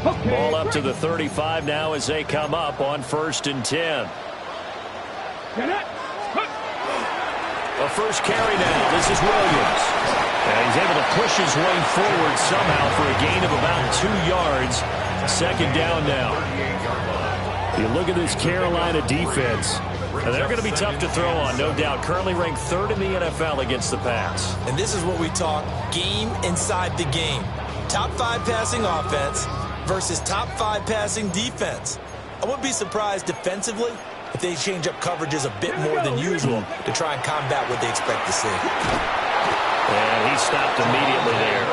Ball up to the 35 now as they come up on 1st and 10. A first carry now. This is Williams. And he's able to push his way forward somehow for a gain of about 2 yards. 2nd down now. You look at this Carolina defense. They're going to be tough to throw on, no doubt. Currently ranked 3rd in the NFL against the pass. And this is what we talk, game inside the game. Top 5 passing offense versus top 5 passing defense. I wouldn't be surprised defensively if they change up coverages a bit more than usual to try and combat what they expect to see. And he stopped immediately there.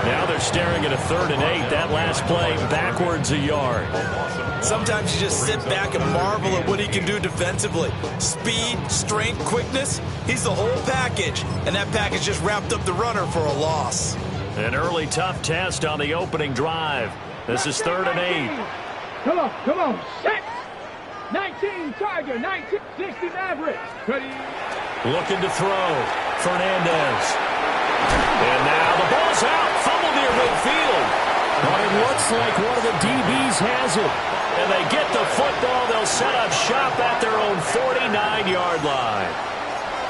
Now they're staring at a 3rd and 8. That last play backwards a yard. Sometimes you just sit back and marvel at what he can do defensively. Speed, strength, quickness, he's the whole package. And that package just wrapped up the runner for a loss. An early tough test on the opening drive. This is 3rd and 8. Come on, set. 19 Tiger, 19, 60 Mavericks. Ready. Looking to throw. Fernandez. And now the ball's out. Fumble near midfield. But it looks like one of the DBs has it. And they get the football. They'll set up shop at their own 49-yard line.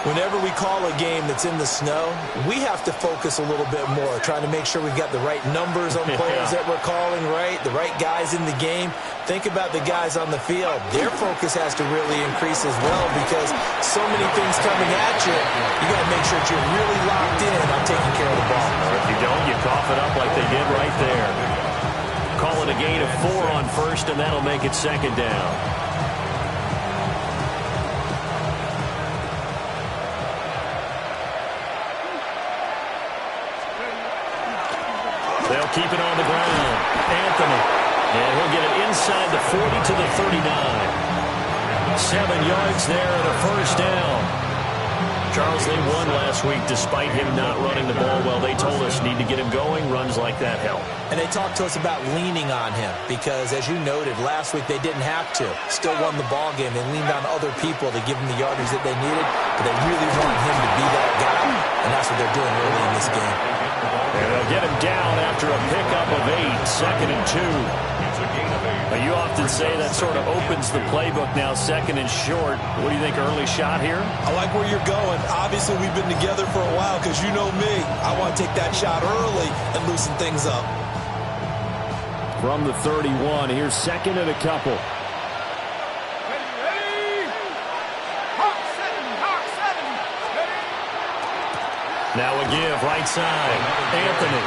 Whenever we call a game that's in the snow, we have to focus a little bit more, trying to make sure we've got the right numbers on players that we're calling, right? The right guys in the game. Think about the guys on the field. Their focus has to really increase as well because so many things coming at you. You got to make sure that you're really locked in on taking care of the ball. If you don't, you cough it up like they did right there. Call it a gain of 4 on 1st, and that'll make it 2nd down. They'll keep it on the ground. Anthony. And he'll get it inside the 40 to the 39. 7 yards there and a 1st down. Charles, they won last week despite him not running the ball well. They told us need to get him going. Runs like that help. And they talked to us about leaning on him because, as you noted, last week they didn't have to. Still won the ball game. They leaned on other people to give them the yardage that they needed, but they really want him to be that guy, and that's what they're doing early in this game. And they'll get him down after a pickup of 8, 2nd and 2. You often say that sort of opens the playbook now, 2nd and short. What do you think, early shot here? I like where you're going. Obviously, we've been together for a while because you know me. I want to take that shot early and loosen things up. From the 31, here's 2nd and a couple. Now a give, right side. Anthony.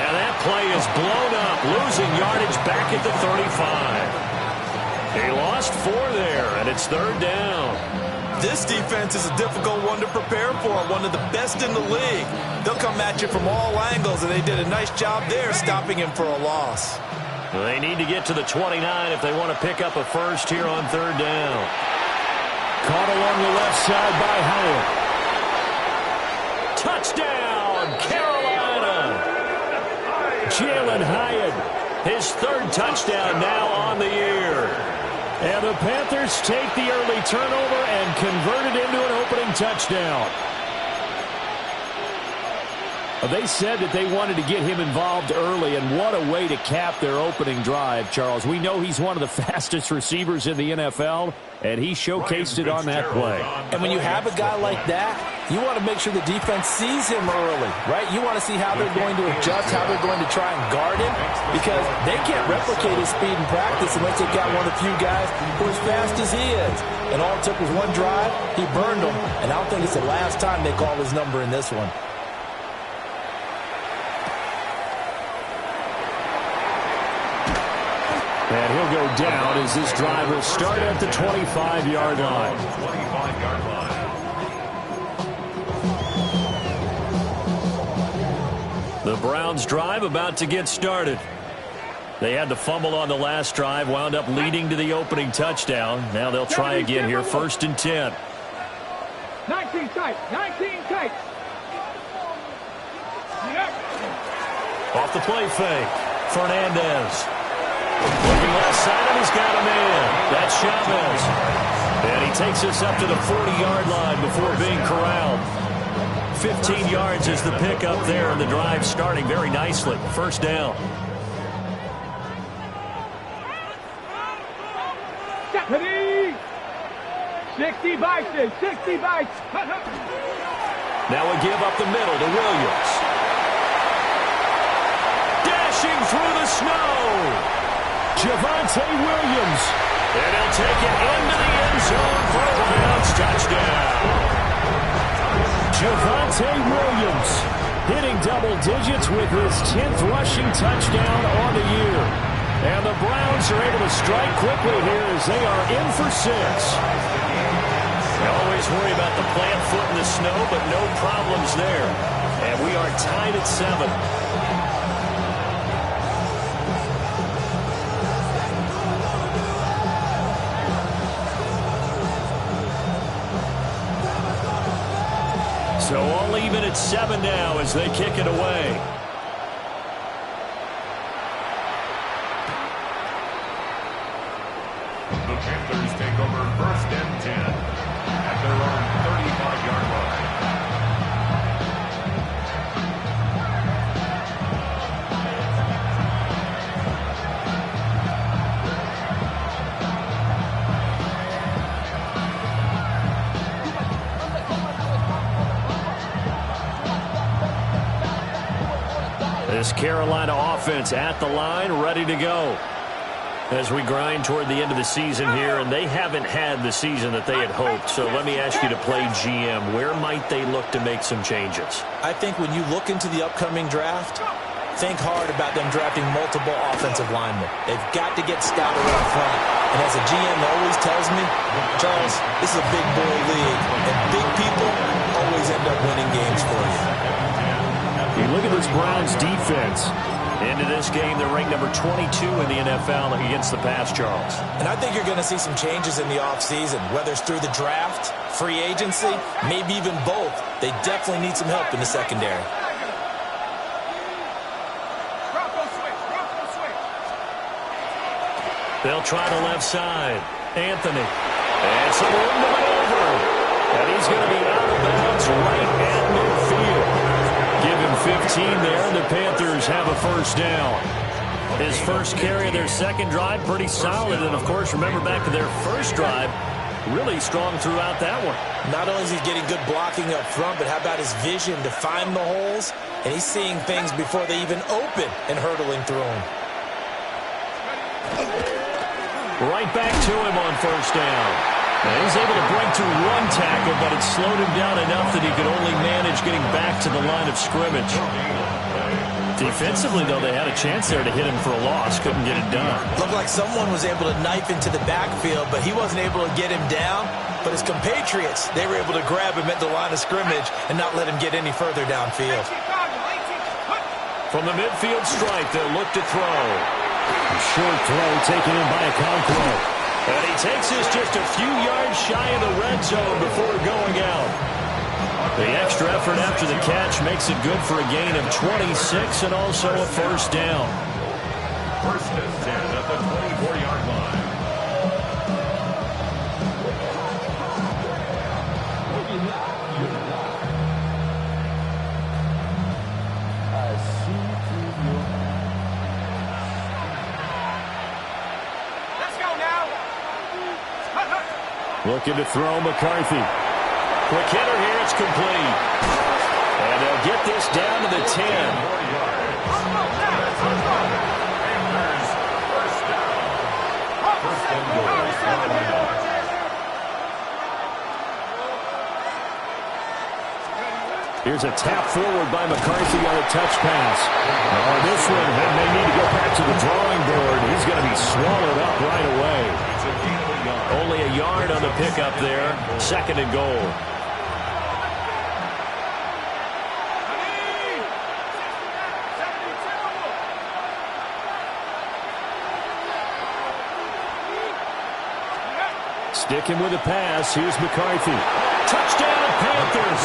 Now that play is blown up, losing yardage back at the 35. He lost 4 there, and it's 3rd down. This defense is a difficult one to prepare for, one of the best in the league. They'll come at you from all angles, and they did a nice job there stopping him for a loss. They need to get to the 29 if they want to pick up a 1st here on 3rd down. Caught along the left side by Howard. Touchdown, Carolina! Jalen Hyatt, his 3rd touchdown now on the year. And the Panthers take the early turnover and convert it into an opening touchdown. They said that they wanted to get him involved early, and what a way to cap their opening drive, Charles. We know he's one of the fastest receivers in the NFL, and he showcased it on that play. And when you have a guy like that, you want to make sure the defense sees him early, right? You want to see how they're going to adjust, how they're going to try and guard him, because they can't replicate his speed in practice unless they've got one of the few guys who are as fast as he is. And all it took was one drive, he burned them, and I don't think it's the last time they call his number in this one. And he'll go down as this drive will start at the 25-yard line. The Browns drive about to get started. They had the fumble on the last drive, wound up leading to the opening touchdown. Now they'll try again here, 1st and 10. 19 tight, 19 tight. Off the play fake, Fernandez. Looking left side, and he's got him in. That's Chavez. And he takes us up to the 40-yard line before being corralled. 15 yards is the pickup there, and the drive starting very nicely. 1st down. 60 vices, 60 vices. Now a give up the middle to Williams. Dashing through the snow. Javonte Williams. And he'll take it into the end zone for a Browns touchdown. Javonte Williams hitting double digits with his 10th rushing touchdown on the year. And the Browns are able to strike quickly here as they are in for 6. They always worry about the plant foot in the snow, but no problems there. And we are tied at 7. So all even at 7 now as they kick it away. The Panthers take over 1st and 10 at their own 35-yard line. This Carolina offense at the line, ready to go. As we grind toward the end of the season here, and they haven't had the season that they had hoped. So let me ask you to play GM. Where might they look to make some changes? I think when you look into the upcoming draft, think hard about them drafting multiple offensive linemen. They've got to get stouter up front. And as a GM always tells me, Charles, this is a big boy league, and big people always end up winning games for you. You look at this Browns defense. Into this game, they're ranked number 22 in the NFL against the pass, Charles. And I think you're going to see some changes in the offseason, whether it's through the draft, free agency, maybe even both. They definitely need some help in the secondary. They'll try the left side. Anthony. And some room to maneuver. And he's going to be out of bounds right at midfield. Give him 15 there, and the Panthers have a first down. His first carry of their second drive, pretty solid. And, of course, remember back to their first drive, really strong throughout that one. Not only is he getting good blocking up front, but how about his vision to find the holes? And he's seeing things before they even open and hurdling through them. Right back to him on first down. And he's able to break through one tackle, but it slowed him down enough that he could only manage getting back to the line of scrimmage. Defensively, though, they had a chance there to hit him for a loss. Couldn't get it done. Looked like someone was able to knife into the backfield, but he wasn't able to get him down. But his compatriots, they were able to grab him at the line of scrimmage and not let him get any further downfield. From the midfield stripe, they'll look to throw. A short throw taken in by Okonkwo. And he takes this just a few yards shy of the red zone before going out. The extra effort after the catch makes it good for a gain of 26 and also a first down. 1st and 10 at the 24-yard line. Looking to throw McCarthy. Quick hitter here, it's complete. And they'll get this down to the 10. Here's a tap forward by McCarthy on a touch pass. On this one, they may need to go back to the drawing board. He's going to be swallowed up right away. Only a yard on the pickup there. 2nd and goal. Sticking with the pass. Here's McCarthy. Touchdown, Panthers.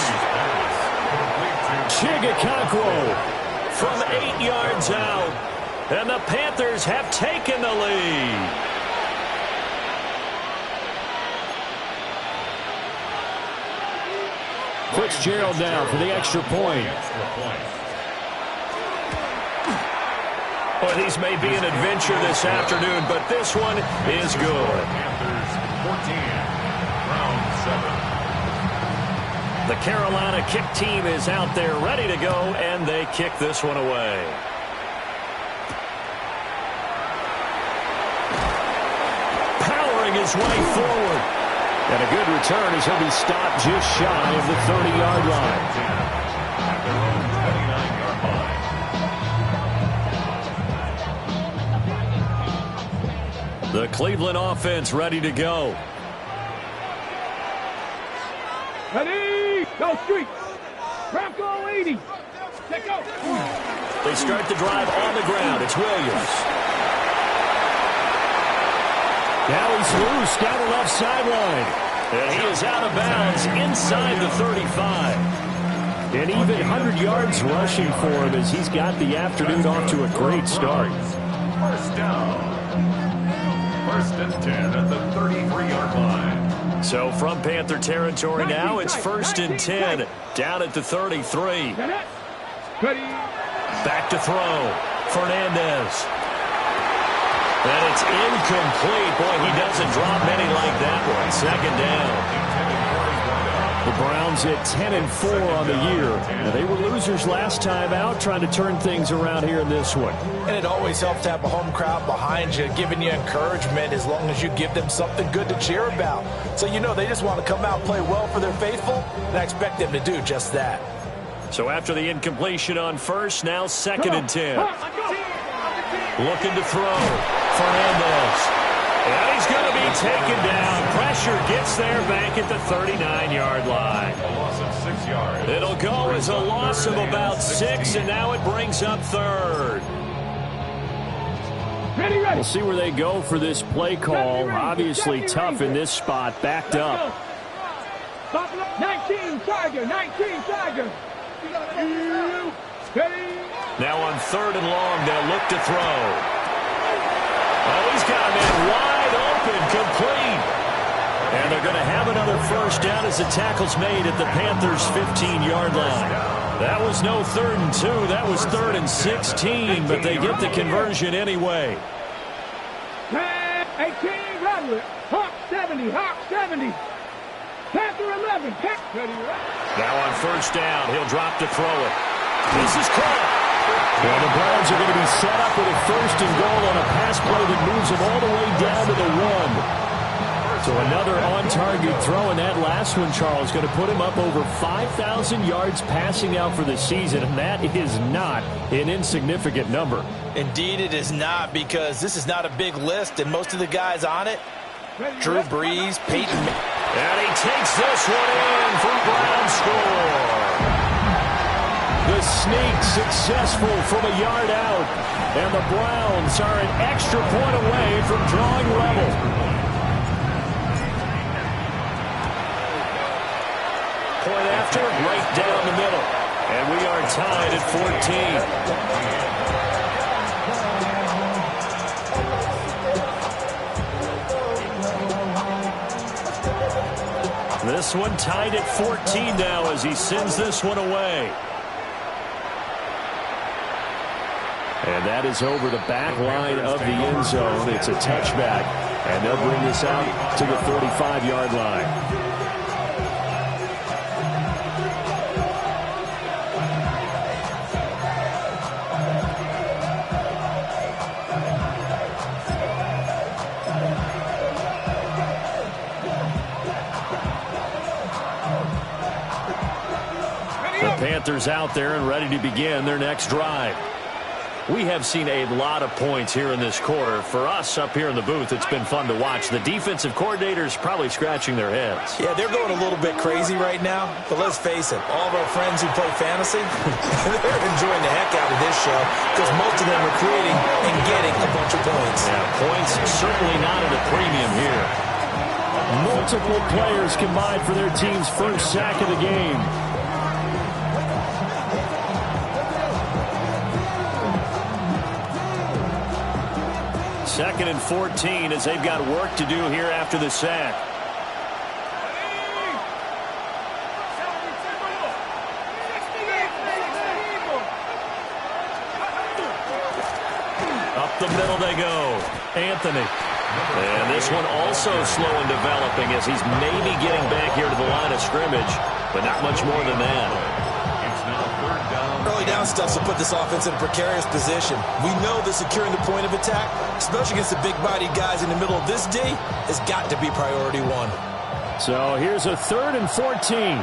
Okonkwo from 8 yards out. And the Panthers have taken the lead. Fitzgerald now for the extra point. Well, these may be an adventure this afternoon, but this one is good. Panthers 14, Browns The Carolina kick team is out there ready to go, and they kick this one away. Powering his way forward. And a good return as he'll be stopped just shy of the 30-yard line. The Cleveland offense ready to go. Ready, go street. Bronco 80. Let go. They start the drive on the ground. It's Williams. Now he's loose down the left sideline. And he is out of bounds inside the 35. And even 100 yards rushing for him as he's got the afternoon off to a great start. First down. First and 10 at the 33-yard line. So from Panther territory now, it's first and 10 down at the 33. Back to throw. Fernandez. And it's incomplete. Boy, he doesn't drop many like that one. Second down. The Browns at 10-4 on the year. Now, they were losers last time out, trying to turn things around here in this one. And it always helps to have a home crowd behind you, giving you encouragement as long as you give them something good to cheer about. So you know they just want to come out and play well for their faithful, and I expect them to do just that. So after the incompletion on first, now second and 10. Looking to throw. Fernandez. And he's going to be taken down. Pressure gets there back at the 39-yard line. A loss of 6 yards. It'll go as a loss of about 6, and now it brings up third. We'll see where they go for this play call. Obviously tough in this spot, backed up. 19 Tiger, 19 Tiger. Now on third and long, they'll look to throw. Oh, he's got a man wide open, complete. And they're going to have another first down as the tackle's made at the Panthers' 15-yard line. That was no 3rd and 2. That was 3rd and 16, but they get the conversion anyway. 18 Bradley. Hawk 70, Hawk 70. Panther 11. Now on first down, he'll drop to throw it. This is caught. Well, the Browns are going to be set up with a first and goal on a pass play that moves them all the way down to the 1. So another on-target throw, and that last one, Charles, going to put him up over 5,000 yards passing out for the season, and that is not an insignificant number. Indeed it is not, because this is not a big list, and most of the guys on it, Drew Brees, Peyton. And he takes this one in from Brown score. The sneak successful from a yard out, and the Browns are an extra point away from drawing level. Point after, right down the middle. And we are tied at 14. This one tied at 14 now as he sends this one away. And that is over the back line of the end zone. It's a touchback, and they'll bring this out to the 35-yard line. The Panthers out there and ready to begin their next drive. We have seen a lot of points here in this quarter. For us up here in the booth, it's been fun to watch. The defensive coordinators probably scratching their heads. Yeah, they're going a little bit crazy right now. But let's face it, all of our friends who play fantasy, they're enjoying the heck out of this show because most of them are creating and getting a bunch of points. Yeah, points certainly not at a premium here. Multiple players combined for their team's first sack of the game. Second and 14 as they've got work to do here after the sack. Up the middle they go. Anthony. And this one also slow in developing as he's maybe getting back here to the line of scrimmage, but not much more than that. It's now third down. Early down stuff to put this offense in a precarious position. We know that securing the point of attack, especially against the big-bodied guys in the middle of this D, has got to be priority one. So here's a 3rd and 14.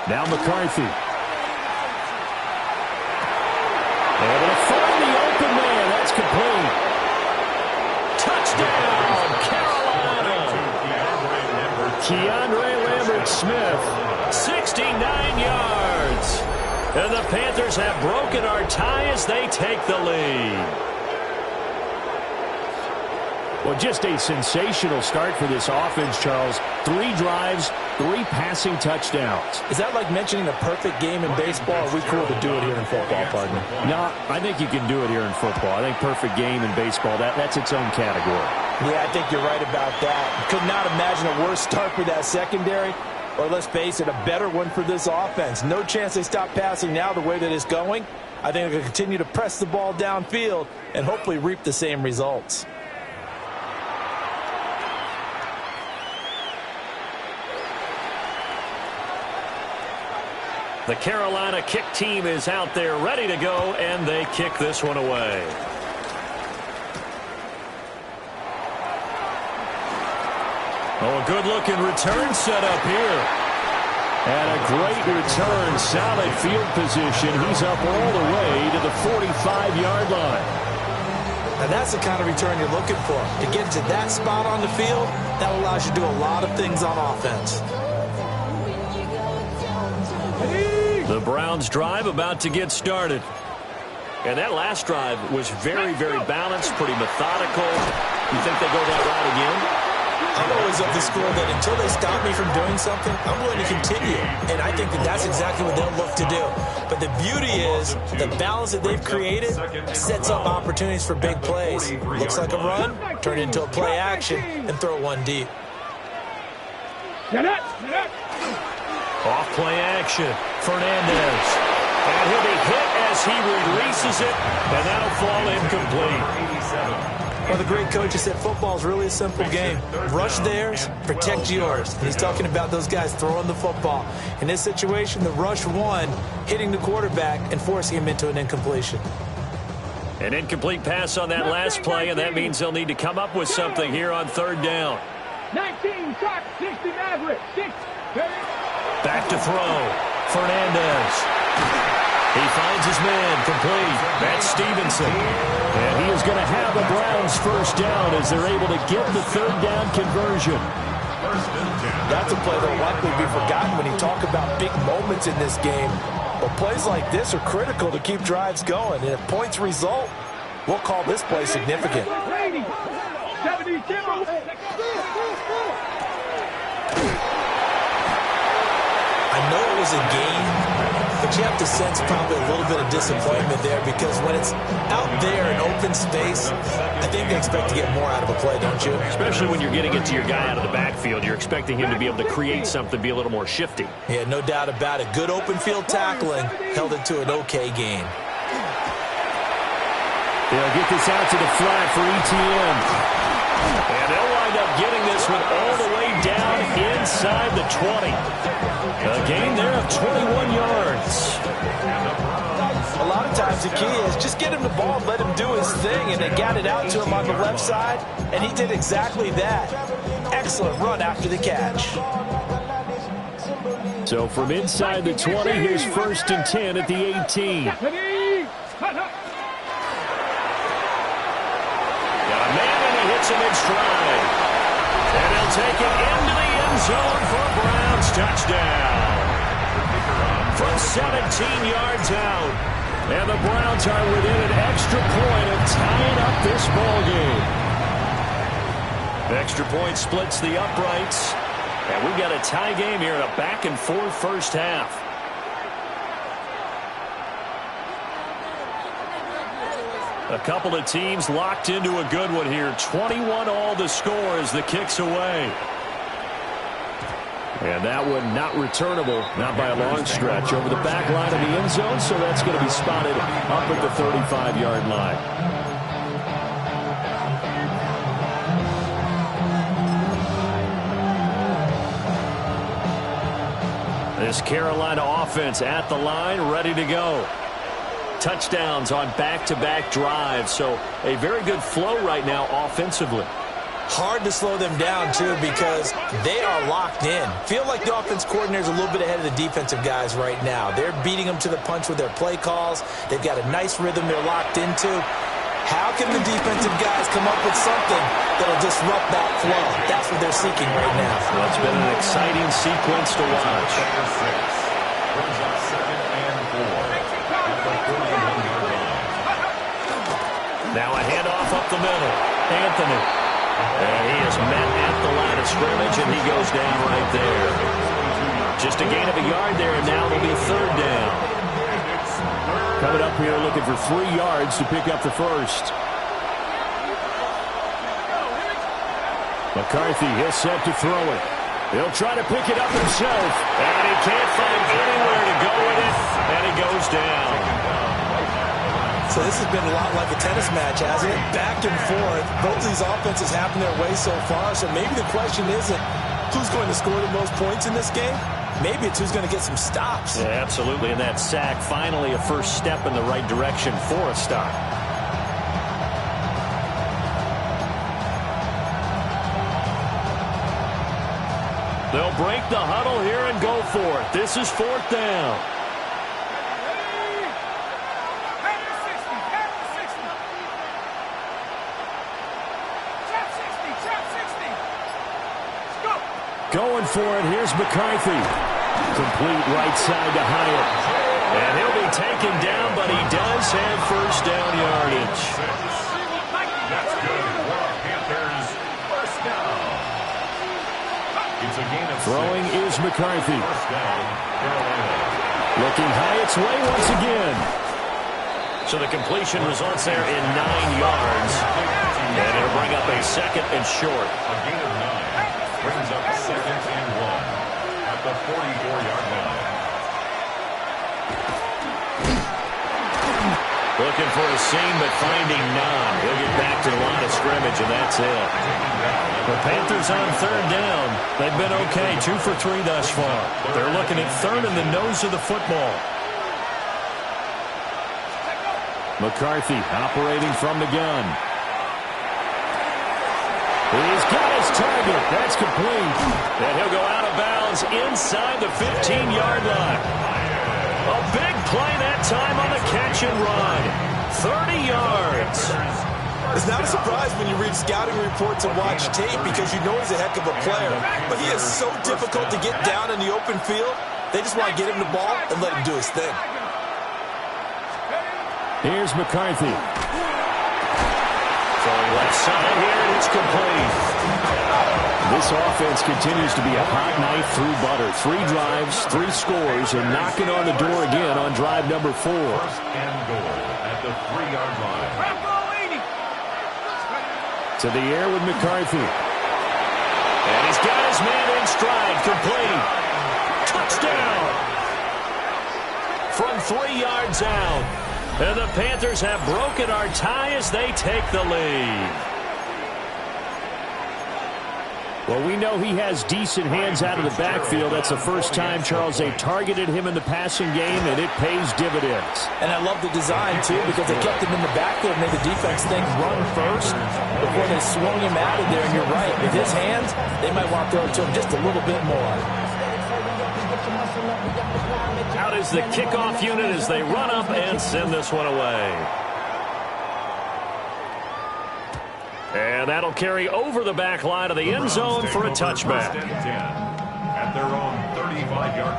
Now McCarthy. Able to find the open man. That's complete. Touchdown, Carolina. Keandre Lambert-Smith, 69 yards. And the Panthers have broken our tie as they take the lead. Well, just a sensational start for this offense, Charles. 3 drives, 3 passing touchdowns. Is that like mentioning a perfect game in baseball? Or are we cool to do it here in football, partner? No, I think you can do it here in football. I think perfect game in baseball, that's its own category. Yeah, I think you're right about that. Could not imagine a worse start for that secondary. Or let's face it, a better one for this offense. No chance they stop passing now the way that it's going. I think they're going to continue to press the ball downfield and hopefully reap the same results. The Carolina kick team is out there ready to go, and they kick this one away. Oh, a good-looking return set up here. And a great return, solid field position. He's up all the way to the 45-yard line. And that's the kind of return you're looking for. To get to that spot on the field, that allows you to do a lot of things on offense. The Browns drive about to get started. And that last drive was very, very balanced, pretty methodical. You think they go that route again? I'm always of the school that until they stop me from doing something, I'm willing to continue. And I think that that's exactly what they'll look to do. But the beauty is the balance that they've created sets up opportunities for big plays. Looks like a run, turn it into a play action, and throw one deep. Off play action. Fernandez. And he'll be hit as he releases it, and that'll fall incomplete. Well, the great coach said football is really a simple game. Rush theirs, protect yours. And he's talking about those guys throwing the football. In this situation, the rush won, hitting the quarterback and forcing him into an incompletion. An incomplete pass on that last play, and that means they'll need to come up with something here on 3rd down. 19, 60 Maverick, 6. Back to throw. Fernandez. He finds his man complete. That's Stevenson. And he is going to have the Browns first down as they're able to get the 3rd down conversion. That's a play that will likely be forgotten when you talk about big moments in this game. But plays like this are critical to keep drives going. And if points result, we'll call this play significant. I know it was a game, but you have to sense probably a little bit of disappointment there because when it's out there in open space, I think they expect to get more out of a play, don't you? Especially when you're getting it to your guy out of the backfield. You're expecting him to be able to create something, be a little more shifty. Yeah, no doubt about it. Good open field tackling held it to an okay game. They'll get this out to the flat for ETN. And they'll wind up getting this one all the way down inside the 20. A gain there of 21 yards. A lot of times the key is just get him the ball, let him do his thing, and they got it out to him on the left side, and he did exactly that. Excellent run after the catch. So from inside the 20, here's 1st and 10 at the 18. Got a man, and he hits him in stride. And he'll take it into the end zone for a Browns touchdown. From 17 yards out. And the Browns are within an extra point of tying up this ball game. Extra point splits the uprights. And we've got a tie game here in a back-and-forth first half. A couple of teams locked into a good one here. 21 all the score as the kick's away. And that one not returnable, not by a long stretch, over the back line of the end zone, so that's going to be spotted up at the 35-yard line. This Carolina offense at the line, ready to go. Touchdowns on back-to-back drives, so a very good flow right now offensively. Hard to slow them down, too, because they are locked in. Feel like the offense coordinator is a little bit ahead of the defensive guys right now. They're beating them to the punch with their play calls. They've got a nice rhythm they're locked into. How can the defensive guys come up with something that'll disrupt that flow? That's what they're seeking right now. Well, it's been an exciting sequence to watch. Now a handoff up the middle. Anthony. And he is met at the line of scrimmage, and he goes down right there. Just a gain of a yard there, and now it'll be third down. Coming up here looking for 3 yards to pick up the first. McCarthy, he'll set to throw it. He'll try to pick it up himself, and he can't find anywhere to go with it, and he goes down. So this has been a lot like a tennis match, hasn't it? Back and forth. Both of these offenses happen their way so far, so maybe the question isn't who's going to score the most points in this game. Maybe it's who's going to get some stops. Yeah, absolutely, and that sack, finally a first step in the right direction for a stop. They'll break the huddle here and go for it. This is fourth down. Going for it, here's McCarthy. Complete right side to Hyatt. And he'll be taken down, but he does have first down yardage. That's good for Panthers. First down. It's a gain of 6. Throwing is McCarthy. First down, Carolina. Looking Hyatt's way once again. So the completion results there in 9 yards. And it'll bring up a second and short. A gain of 9. Brings up second and 1 at the 44-yard line. Looking for a seam, but finding none. He'll get back to the line of scrimmage, and that's it. The Panthers on third down. They've been okay, 2 for 3 thus far. They're looking at third in the nose of the football. McCarthy operating from the gun. He's got his target. That's complete. And he'll go out of bounds inside the 15-yard line. A big play that time on the catch and run. 30 yards. It's not a surprise when you read scouting reports and watch tape because you know he's a heck of a player. But he is so difficult to get down in the open field. They just want to get him the ball and let him do his thing. Here's McCarthy. Throwing left side here, and it's complete. This offense continues to be a hot knife through butter. 3 drives, 3 scores, and knocking on the door again on drive number 4. First and goal at the 3-yard line. To the air with McCarthy. And he's got his man in stride, complete. Touchdown! From 3 yards out. And the Panthers have broken our tie as they take the lead. Well, we know he has decent hands out of the backfield. That's the first time, Charles, they targeted him in the passing game, and it pays dividends. And I love the design, too, because they kept him in the backfield, made the defense think run first before they swung him out of there. And you're right, with his hands, they might want to throw it to him just a little bit more. Out is the kickoff unit as they run up and send this one away. And that'll carry over the back line of the end zone for a touchback. First and 10 at their own 35-yard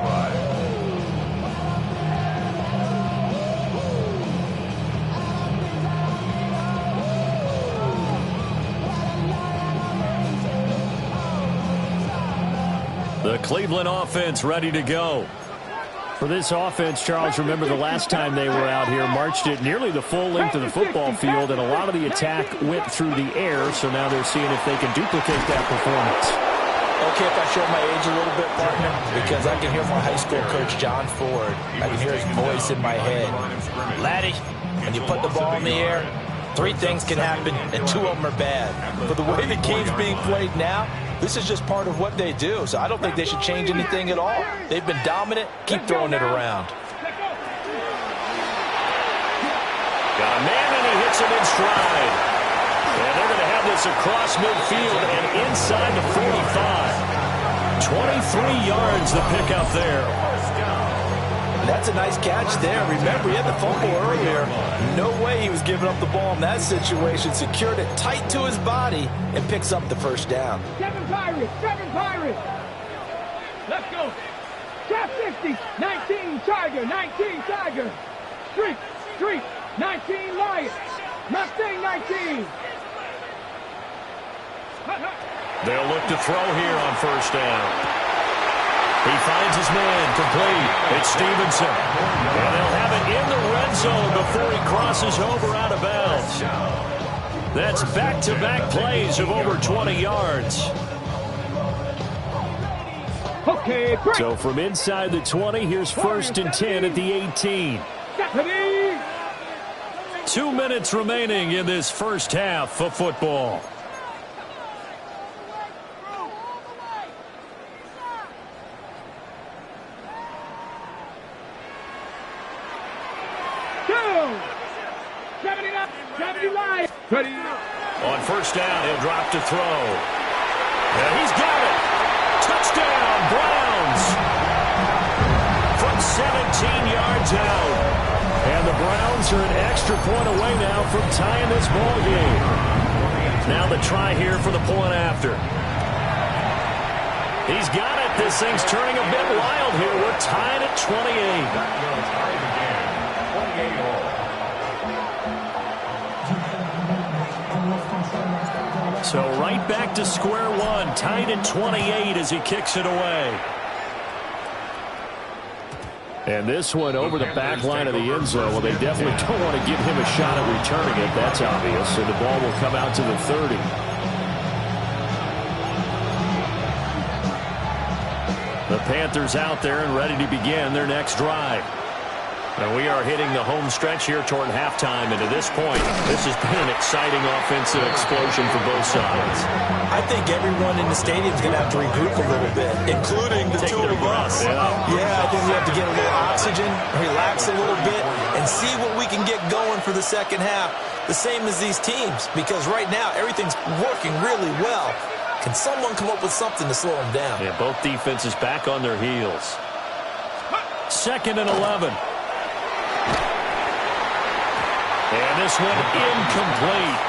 line. The Cleveland offense ready to go. For this offense, Charles, remember the last time they were out here, marched it nearly the full length of the football field, and a lot of the attack went through the air, so now they're seeing if they can duplicate that performance. Okay, if I show my age a little bit, partner, because I can hear my high school coach, John Ford. I can hear his voice in my head. Laddie, when you put the ball in the air, 3 things can happen, and 2 of them are bad. But the way the game's being played now, this is just part of what they do. So I don't think they should change anything at all. They've been dominant. Keep throwing it around. Got a man, and he hits him in stride. And they're going to have this across midfield and inside the 45. 23 yards the pickup there. That's a nice catch there. Remember, he had the fumble earlier. No way he was giving up the ball in that situation. Secured it tight to his body and picks up the first down. 7 Pirates, 7 Pirates. Let's go. Top 60, 19 Tiger, 19 Tiger. Street, Street, 19 Lions. Mustang 19. They'll look to throw here on first down. He finds his man complete. It's Stevenson. And they'll have it in the red zone before he crosses over out of bounds. That's back-to-back plays of over 20 yards. Okay, break. So from inside the 20, here's 1st and 10 at the 18. 2 minutes remaining in this first half of football. Ready. On first down, he'll drop to throw. And he's got it. Touchdown, Browns. From 17 yards out. And the Browns are an extra point away now from tying this ball game. Now the try here for the point after. He's got it. This thing's turning a bit wild here. We're tied at 28. 28 all. So right back to square one, tied at 28 as he kicks it away. And this one over the back line of the end zone. Well, they definitely don't want to give him a shot at returning it. That's obvious. So the ball will come out to the 30. The Panthers out there and ready to begin their next drive. And we are hitting the home stretch here toward halftime. And to this point, this has been an exciting offensive explosion for both sides. I think everyone in the stadium is going to have to regroup a little bit, including the two of us. Yeah, I think we have to get a little oxygen, relax a little bit, and see what we can get going for the second half. The same as these teams, because right now everything's working really well. Can someone come up with something to slow them down? Yeah, both defenses back on their heels. 2nd and 11. And this one incomplete.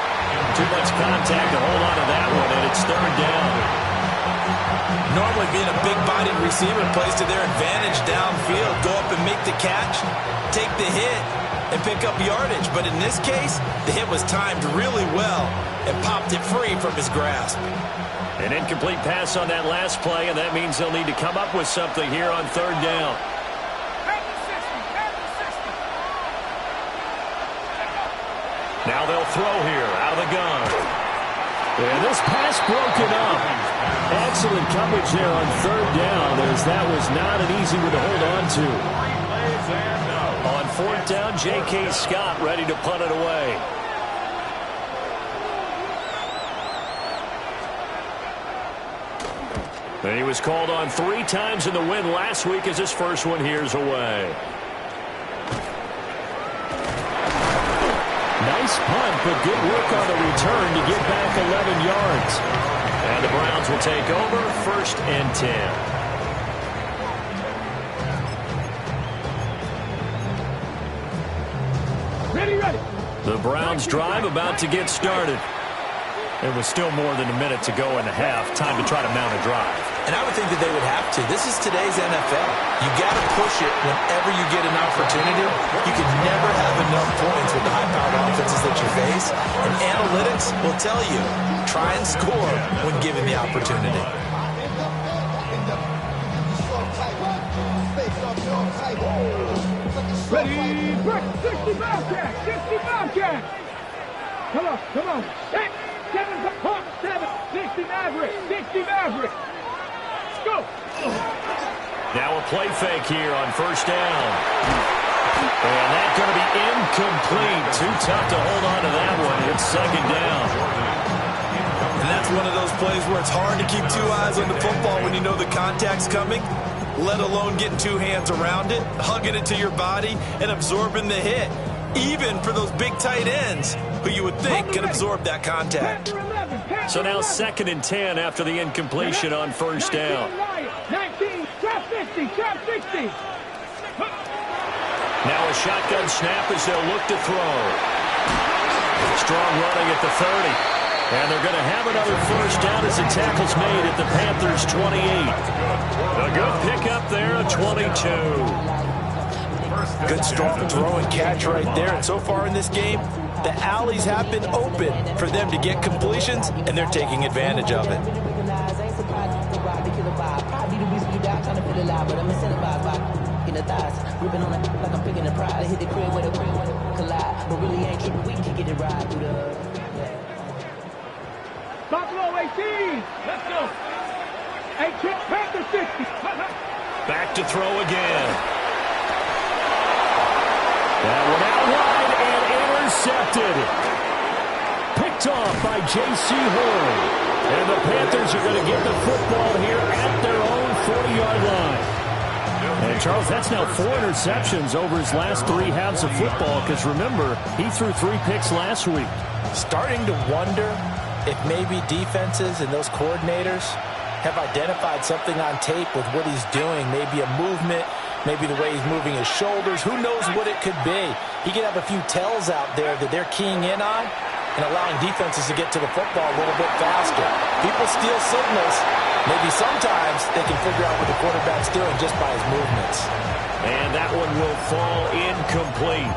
Too much contact to hold on to that one, and it's 3rd down. Normally being a big-bodied receiver plays to their advantage downfield. Go up and make the catch, take the hit, and pick up yardage. But in this case, the hit was timed really well and popped it free from his grasp. An incomplete pass on that last play, and that means they'll need to come up with something here on 3rd down. Now they'll throw here out of the gun. And this pass broken up. Excellent coverage there on 3rd down, as that was not an easy one to hold on to. On 4th down, J.K. Scott ready to punt it away. And he was called on 3 times in the win last week as his first one here's away. Nice punt, but good work on the return to get back 11 yards. And the Browns will take over 1st and 10. Ready. The Browns drive about to get started. It was still more than a minute to go in the half. Time to try to mount a drive. And I would think that they would have to. This is today's NFL. You got to push it whenever you get an opportunity. You can never have enough points with the high-powered offenses that you face. And analytics will tell you, try and score when given the opportunity. Ready, break. 60 Bobcat, 60 Bobcat. Come on. 7, 60 Maverick, 60 Maverick. Go. Now a play fake here on first down. And that's going to be incomplete. Too tough to hold on to that one. It's second down. And that's one of those plays where it's hard to keep two eyes on the football when you know the contact's coming, let alone getting two hands around it, hugging it to your body, and absorbing the hit. Even for those big tight ends who you would think can absorb that contact. So now 2nd and 10 after the incompletion on first down. 19, trap 50, trap 60. Now a shotgun snap as they'll look to throw. Strong running at the 30. And they're going to have another first down as the tackle's made at the Panthers' 28. A good pickup there, a 22. Good strong throw and catch right there. And so far in this game, the alleys have been open for them to get completions, and they're taking advantage of it. Buffalo 18. Let's go. 18, Panther 60. Back to throw again. That one out wide and intercepted. Picked off by J.C. Horn. And the Panthers are going to get the football here at their own 40-yard line. And, Charles, that's now 4 interceptions over his last 3 halves of football because, remember, he threw 3 picks last week. Starting to wonder if maybe defenses and those coordinators have identified something on tape with what he's doing, maybe a movement, maybe the way he's moving his shoulders. Who knows what it could be? He could have a few tells out there that they're keying in on and allowing defenses to get to the football a little bit faster. People steal signals. Maybe sometimes they can figure out what the quarterback's doing just by his movements. And that one will fall incomplete.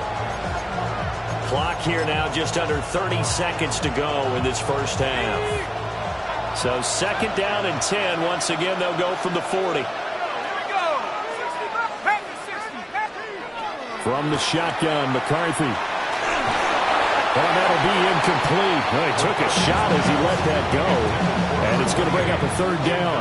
Clock here now just under 30 seconds to go in this first half. So 2nd down and 10. Once again, they'll go from the 40. From the shotgun, McCarthy. And that'll be incomplete. Well, he took a shot as he let that go. And it's going to bring up a 3rd down.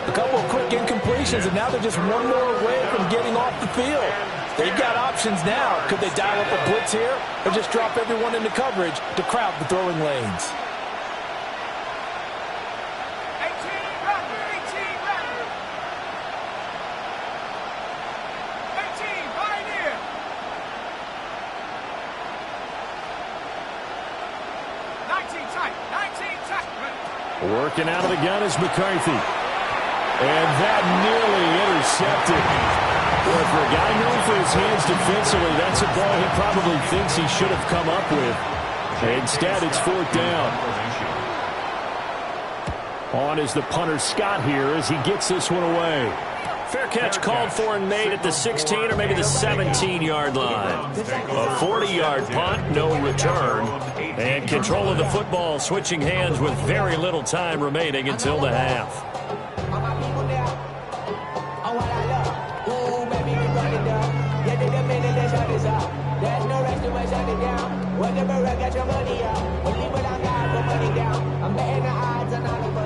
A couple of quick incompletions, and now they're just one more away from getting off the field. They've got options now. Could they dial up a blitz here or just drop everyone into coverage to crowd the throwing lanes? Working out of the gun is McCarthy. And that nearly intercepted. Boy, for a guy known for his hands defensively, that's a ball he probably thinks he should have come up with. Instead, it's 4th down. On is the punter Scott here as he gets this one away. Fair catch called for and made at the 16 or maybe the 17-yard line. A 40-yard punt, no return. And control of the football switching hands with very little time remaining until the half.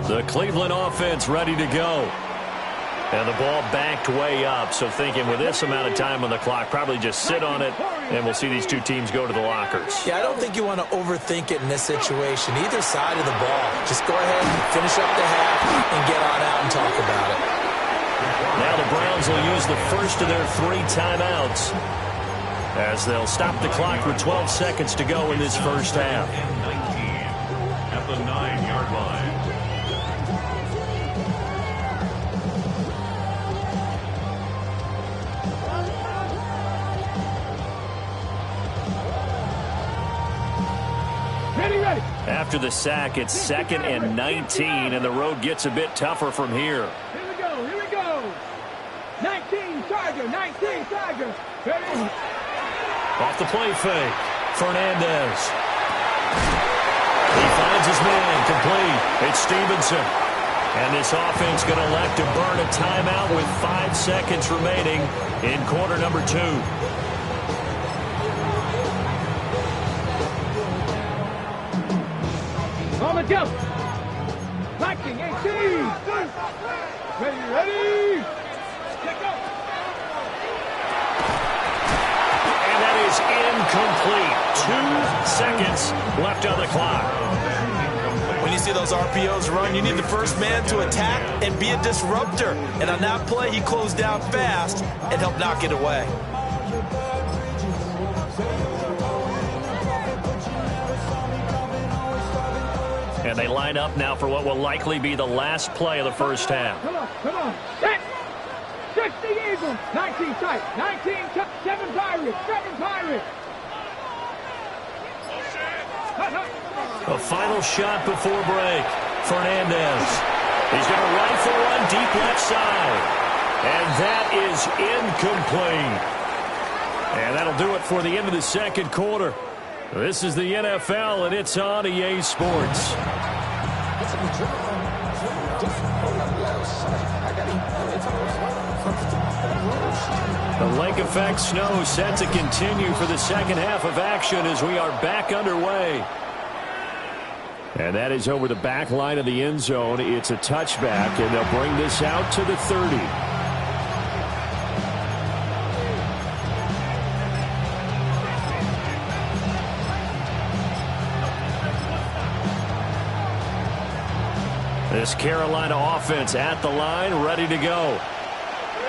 The Cleveland offense ready to go. And the ball backed way up, so thinking with this amount of time on the clock, probably just sit on it, and we'll see these two teams go to the lockers. Yeah, I don't think you want to overthink it in this situation. Either side of the ball. Just go ahead and finish up the half and get on out and talk about it. Now the Browns will use the first of their 3 timeouts as they'll stop the clock with 12 seconds to go in this first half. 19 at the 9-yard line. After the sack, it's 2nd and 19, and the road gets a bit tougher from here. Here we go, here we go. 19 Tiger, 19 Tiger. Ready? Off the play fake, Fernandez. He finds his man, complete. It's Stevenson. And this offense going to elect to burn a timeout with 5 seconds remaining in quarter number 2. On the jump. Blocking 18. Ready. Check out. And that is incomplete. 2 seconds left on the clock. When you see those RPOs run, you need the first man to attack and be a disruptor. And on that play, he closed down fast and helped knock it away. And they line up now for what will likely be the last play of the first half. Come on. Set. 60 Eagles. 19 tight. 19 tight. 7 Pirates. 7 Pirates. A final shot before break. Fernandez. He's going to rifle one deep left side. And that is incomplete. And that'll do it for the end of the second quarter. This is the NFL, and it's on EA Sports. The lake effect snow set to continue for the second half of action as we are back underway. And that is over the back line of the end zone. It's a touchback, and they'll bring this out to the 30. This Carolina offense at the line, ready to go.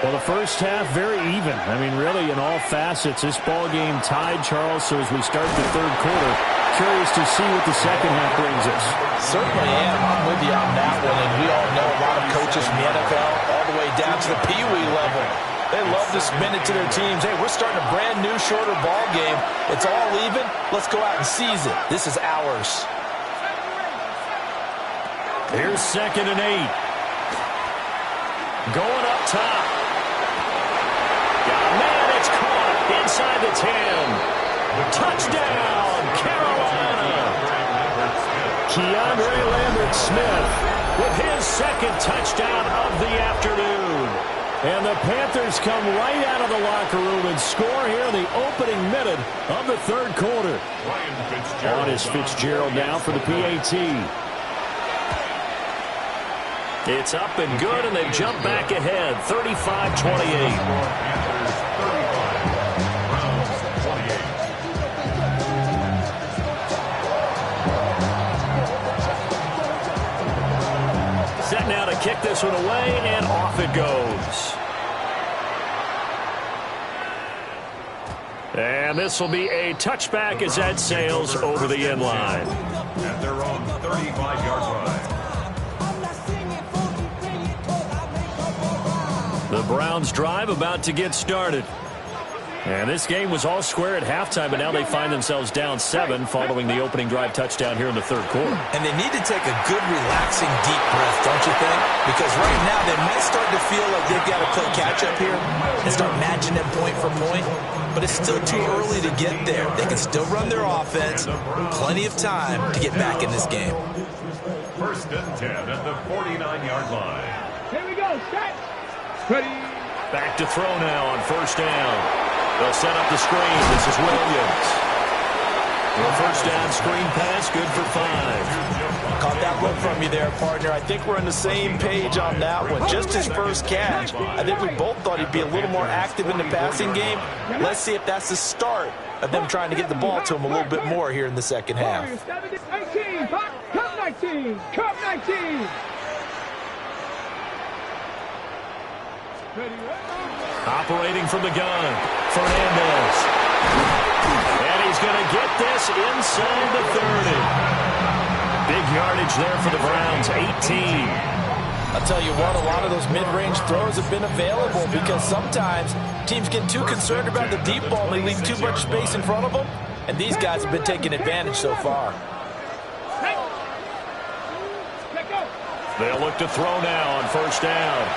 Well, the first half, very even. I mean, really, in all facets, this ball game tied, Charles. So as we start the third quarter, curious to see what the second half brings us. Certainly am. I'm with you on that one. And we all know a lot of coaches from the NFL all the way down to the Pee Wee level. They love to spin it to their teams. Hey, we're starting a brand new, shorter ball game. It's all even. Let's go out and seize it. This is ours. Here's 2nd and 8. Going up top. Got a man, it's caught inside the 10. Touchdown, Carolina. Keandre Lambert-Smith with his second touchdown of the afternoon. And the Panthers come right out of the locker room and score here in the opening minute of the third quarter. On is Fitzgerald now for the PAT. It's up and good, and they've jumped back ahead, 35-28. Set now to kick this one away, and off it goes. And this will be a touchback as that sails over the end line. At their own 35-yard line. The Browns drive about to get started. And this game was all square at halftime, but now they find themselves down 7 following the opening drive touchdown here in the third quarter. And they need to take a good, relaxing, deep breath, don't you think? Because right now they might start to feel like they've got to play catch-up here and start matching them point for point. But it's still too early to get there. They can still run their offense. Plenty of time to get back in this game. 1st and 10 at the 49-yard line. Here we go. Set. Ready. Back to throw now on 1st down. They'll set up the screen. This is Williams. The 1st down screen pass, good for 5. Caught that look from you there, partner. I think we're on the same page on that one. Just his first catch. I think we both thought he'd be a little more active in the passing game. Let's see if that's the start of them trying to get the ball to him a little bit more here in the second half. 18, Cup 19, Cup 19. Operating from the gun, Fernandez. And he's going to get this inside the 30. Big yardage there for the Browns, 18. I'll tell you what, a lot of those mid-range throws have been available because sometimes teams get too concerned about the deep ball and they leave too much space in front of them, and these guys have been taking advantage so far. They'll look to throw now on 1st down.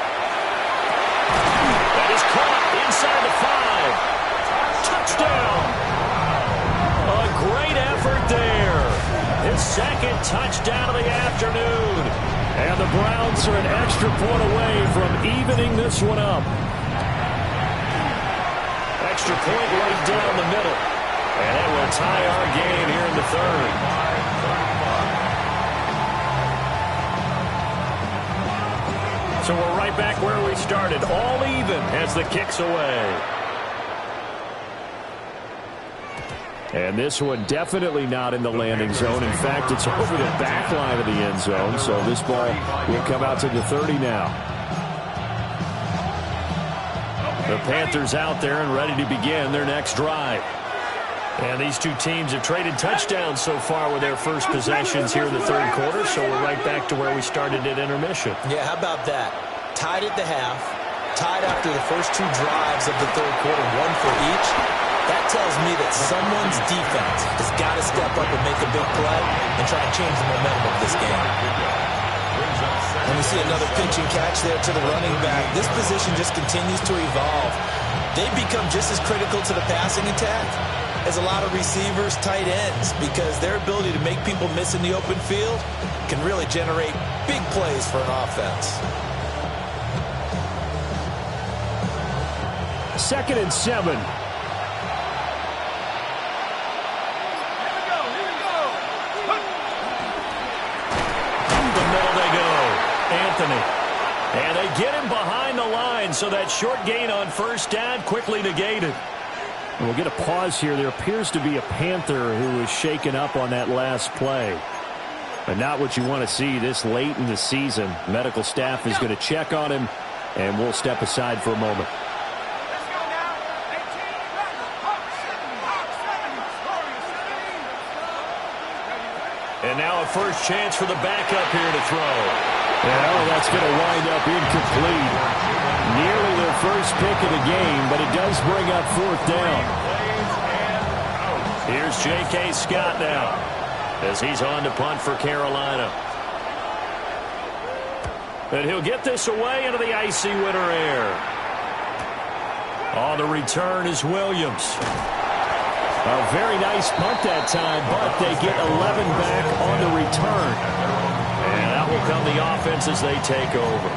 That is caught inside the 5. Touchdown! A great effort there. His second touchdown of the afternoon. And the Browns are an extra point away from evening this one up. Extra point right down the middle. And it will tie our game here in the third. So we're right back where we started. All even as the kick's away. And this one definitely not in the landing zone. In fact, it's over the back line of the end zone. So this ball will come out to the 30 now. The Panthers out there and ready to begin their next drive. And these two teams have traded touchdowns so far with their first possessions here in the third quarter. So we're right back to where we started at intermission. Yeah, how about that? Tied at the half, tied after the first two drives of the third quarter, one for each. That tells me that someone's defense has got to step up and make a big play and try and change the momentum of this game. And we see another pitch and catch there to the running back. This position just continues to evolve. They become just as critical to the passing attack as a lot of receivers, tight ends, because their ability to make people miss in the open field can really generate big plays for an offense. 2nd and 7. And they get him behind the line, so that short gain on first down quickly negated. And we'll get a pause here. There appears to be a Panther who was shaken up on that last play. But not what you want to see this late in the season. Medical staff is going to check on him, and we'll step aside for a moment. And now a first chance for the backup here to throw. Well, that's going to wind up incomplete. Nearly their first pick of the game, but it does bring up 4th down. Here's J.K. Scott now as he's on to punt for Carolina. And he'll get this away into the icy winter air. On the return is Williams. A very nice punt that time, but they get 11 back on the return. And that will come the offense as they take over.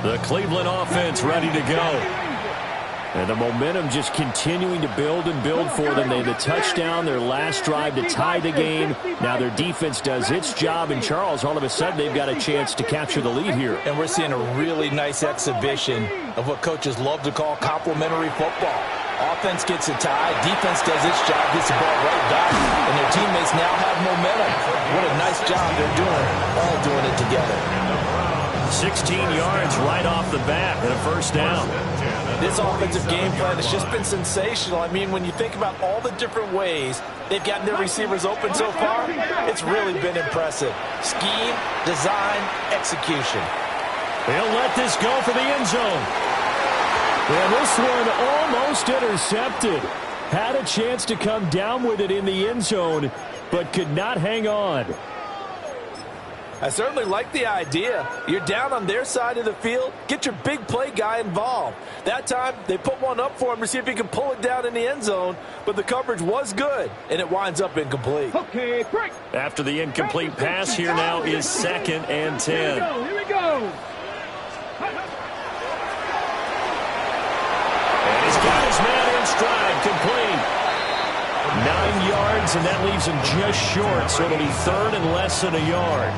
The Cleveland offense ready to go. And the momentum just continuing to build and build for them. They had the touchdown, their last drive to tie the game. Now their defense does its job, and Charles, all of a sudden, they've got a chance to capture the lead here. And we're seeing a really nice exhibition of what coaches love to call complementary football. Offense gets it tied, defense does its job, gets the ball right back, and their teammates now have momentum. What a nice job they're doing, all doing it together. 16 yards right off the bat and a first down. This offensive game plan has just been sensational. I mean, when you think about all the different ways they've gotten their receivers open so far, it's really been impressive. Scheme, design, execution. They'll let this go for the end zone. And this one almost intercepted. Had a chance to come down with it in the end zone, but could not hang on. I certainly like the idea. You're down on their side of the field. Get your big play guy involved. That time, they put one up for him to see if he can pull it down in the end zone, but the coverage was good, and it winds up incomplete. Okay, break. After the incomplete pass, here now is 2nd and 10. Here we go. And he's got his man in stride, complete. 9 yards, and that leaves him just short, so it'll be 3rd and less than a yard.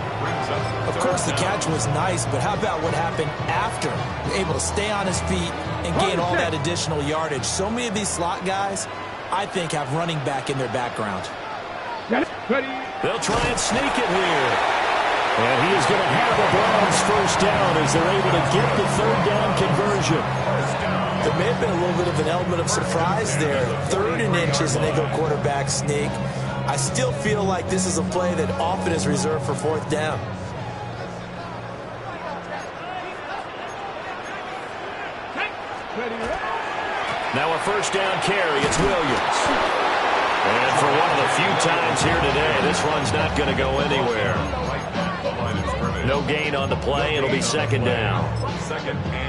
Of course, the catch was nice, but how about what happened after? Able to stay on his feet and gain all that additional yardage. So many of these slot guys, I think, have running back in their background. They'll try and sneak it here. And he is going to have the Browns first down as they're able to get the 3rd down conversion. There may have been a little bit of an element of surprise there. 3rd and inches, and they go quarterback sneak. I still feel like this is a play that often is reserved for 4th down. Now a first down carry. It's Williams. And for one of the few times here today, this one's not going to go anywhere. No gain on the play. It'll be 2nd down.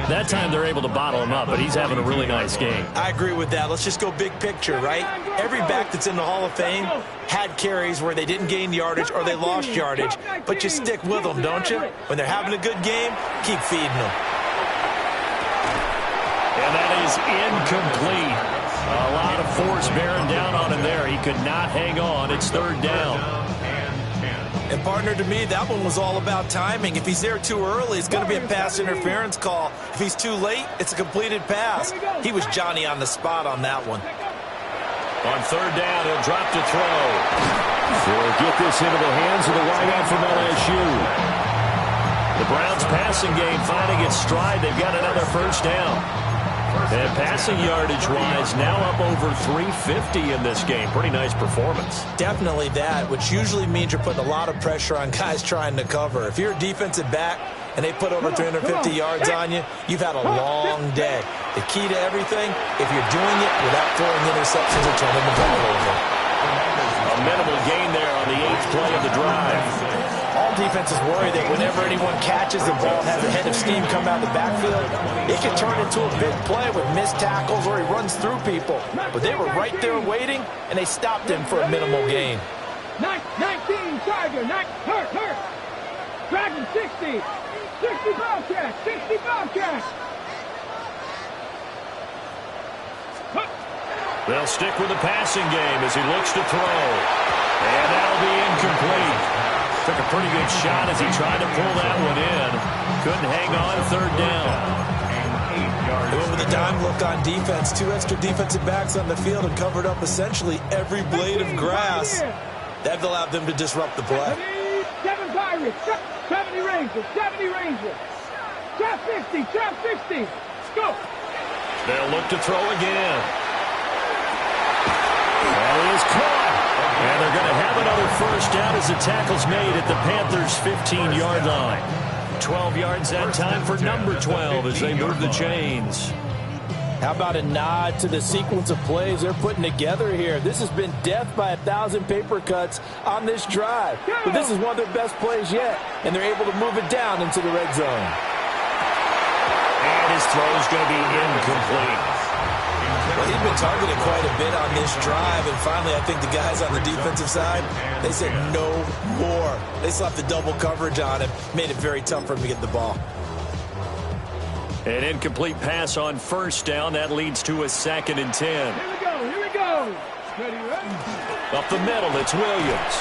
That time they're able to bottle him up, but he's having a really nice game. I agree with that. Let's just go big picture, right? Every back that's in the Hall of Fame had carries where they didn't gain yardage or they lost yardage, but you stick with them, don't you? When they're having a good game, keep feeding them. And that is incomplete. A lot of force bearing down on him there. He could not hang on. It's 3rd down. And, partner, to me, that one was all about timing. If he's there too early, it's going to be a pass interference call. If he's too late, it's a completed pass. He was Johnny on the spot on that one. On third down, he'll drop to throw. He'll get this into the hands of the wideout from LSU. The Browns' passing game finding its stride. They've got another first down. And passing yardage-wise, now up over 350 in this game. Pretty nice performance. Definitely that, which usually means you're putting a lot of pressure on guys trying to cover. If you're a defensive back and they put over 350 yards on you, you've had a long day. The key to everything, if you're doing it without throwing interceptions or turning the ball over. A minimal gain there on the 8th play of the drive. All defenses worry that whenever anyone catches the ball and has a head of steam come out of the backfield, it can turn into a big play with missed tackles or he runs through people. But they were right there waiting, and they stopped him for a minimal gain. 19, Tiger, hurt. Dragon, 60 Bobcat, 60 Bobcat. They'll stick with the passing game as he looks to throw. And that'll be incomplete. Took a pretty good shot as he tried to pull that one in. Couldn't hang on third down. They went with a dime look on defense. 2 extra defensive backs on the field and covered up essentially every blade of grass. That allowed them to disrupt the play. 7 Pirates, 70 Rangers. Trap 60. Go. They'll look to throw again. That is caught. And they're going to have another first down as the tackle's made at the Panthers' 15-yard line. 12 yards that time for number 12 as they move the chains. How about a nod to the sequence of plays they're putting together here? This has been death by 1,000 paper cuts on this drive. But this is one of their best plays yet, and they're able to move it down into the red zone. And his throw is going to be incomplete. Well, he'd been targeted quite a bit on this drive, and finally I think the guys on the defensive side, they said no more. They slapped the double coverage on him, made it very tough for him to get the ball. An incomplete pass on first down. That leads to a 2nd and 10. Here we go. Ready? Up the middle, it's Williams.